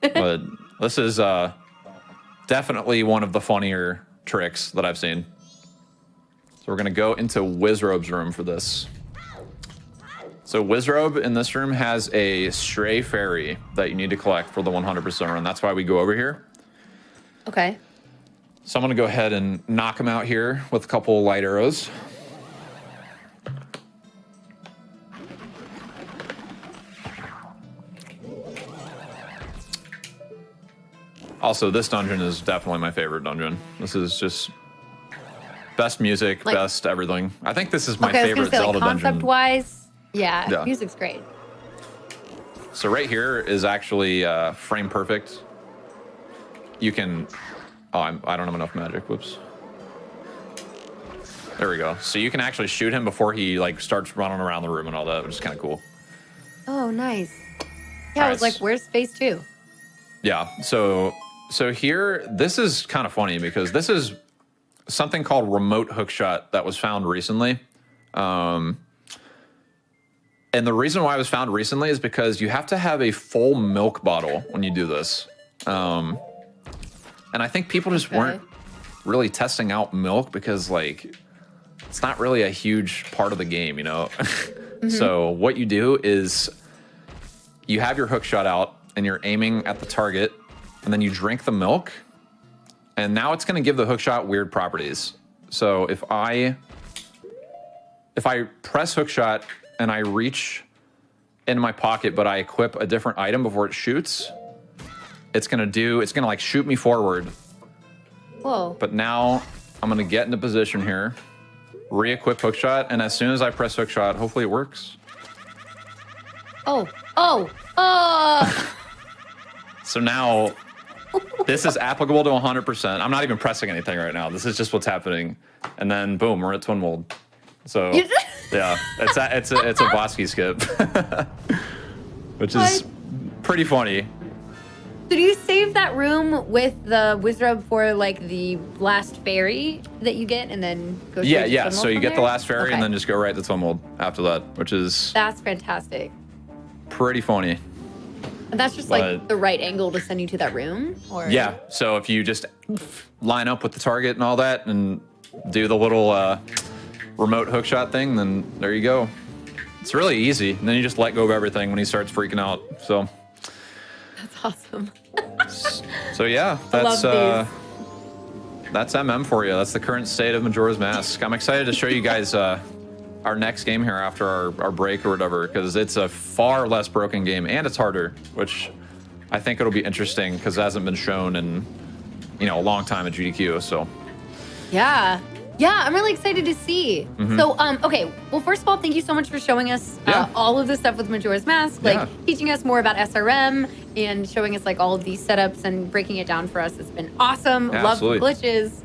But this is definitely one of the funnier tricks that I've seen. So we're going to go into Wizrobe's room for this. So Wizrobe in this room has a stray fairy that you need to collect for the 100% run. That's why we go over here. Okay. So I'm going to go ahead and knock him out here with a couple of light arrows. Also, this dungeon is definitely my favorite dungeon. This is just best music, like, best everything. I think this is my favorite Zelda dungeon. Concept-wise, yeah, music's great. So right here is actually frame perfect. You can... Oh, I don't have enough magic. Whoops. There we go. So you can actually shoot him before he like starts running around the room and all that, which is kind of cool. Oh, nice. Yeah, I was like, where's phase 2? Yeah, so here, this is kind of funny because this is something called remote hookshot that was found recently. And the reason why it was found recently is because you have to have a full milk bottle when you do this. And I think people just weren't really testing out milk because, like, it's not really a huge part of the game, you know? So what you do is you have your hookshot out and you're aiming at the target, and then you drink the milk, and now it's going to give the hookshot weird properties. So if I press hookshot and I reach in my pocket, but I equip a different item before it shoots, it's going to like shoot me forward. Whoa. But now I'm going to get into position here, re-equip hookshot, and as soon as I press hookshot, hopefully it works. Oh. So now this is applicable to 100%. I'm not even pressing anything right now. This is just what's happening. And then boom, we're at Twin Mold. So yeah, it's a Bosky skip, which is pretty funny. So do you save that room with the Wizrobe for like the last fairy that you get and then go straight to Twin Mold so you get the last fairy and then Okay. just go right to Twin Mold after that, which is That's fantastic. pretty funny. And that's just like the right angle to send you to that room? Or Yeah, so if you just line up with the target and all that and do the little remote hookshot thing, then there you go. It's really easy. And then you just let go of everything when he starts freaking out. So That's awesome. so yeah, that's MM for you. That's the current state of Majora's Mask. I'm excited to show you guys our next game here after our break or whatever, because it's a far less broken game and it's harder, which I think it'll be interesting because it hasn't been shown in, you know, a long time at GDQ. So Yeah. Yeah, I'm really excited to see. So, okay. Well, first of all, thank you so much for showing us all of the stuff with Majora's Mask, like teaching us more about SRM and showing us like all of these setups and breaking it down for us. It's been awesome. Love the glitches.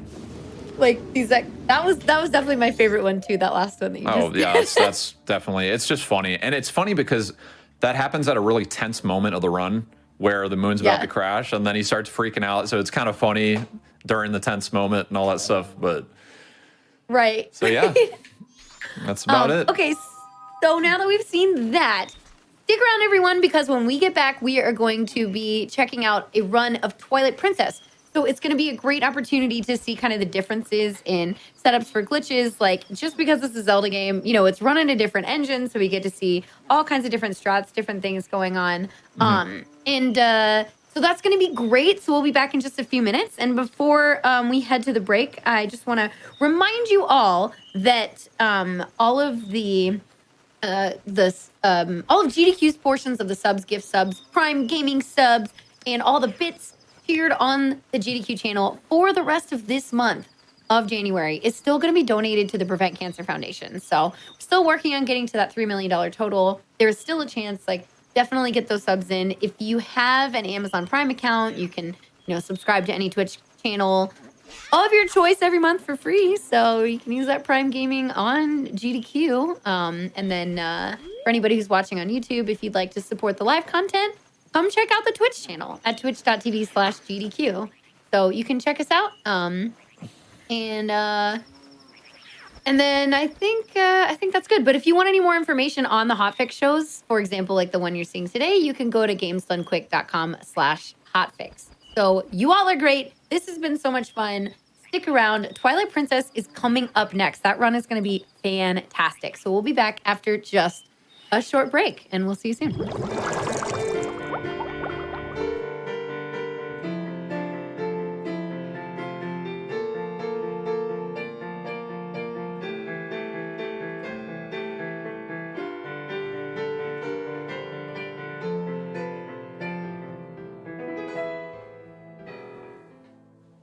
Like these, that was definitely my favorite one too. That last one that you just did. That's definitely. It's just funny, and it's funny because that happens at a really tense moment of the run where the moon's about to crash, and then he starts freaking out. So it's kind of funny during the tense moment and all that stuff, but. Right. So yeah, that's about it. Okay, so now that we've seen that, stick around everyone because when we get back, we are going to be checking out a run of Twilight Princess. So it's going to be a great opportunity to see kind of the differences in setups for glitches. Like just because this is a Zelda game, you know, it's running a different engine, so we get to see all kinds of different strats, different things going on. So that's going to be great. So we'll be back in just a few minutes. And before we head to the break, I just want to remind you all that all of GDQ's portions of the subs, gift subs, Prime Gaming subs, and all the bits appeared on the GDQ channel for the rest of this month of January is still going to be donated to the Prevent Cancer Foundation. So we're still working on getting to that $3 million total. There's still a chance, like, definitely get those subs in. If you have an Amazon Prime account, you can, subscribe to any Twitch channel of your choice every month for free. So you can use that Prime Gaming on GDQ. And then for anybody who's watching on YouTube, if you'd like to support the live content, come check out the Twitch channel at twitch.tv/GDQ. So you can check us out. And then I think that's good. But if you want any more information on the hotfix shows, for example, like the one you're seeing today, you can go to gamesdonequick.com/hotfix. So you all are great. This has been so much fun. Stick around. Twilight Princess is coming up next. That run is going to be fantastic. So we'll be back after just a short break, and we'll see you soon.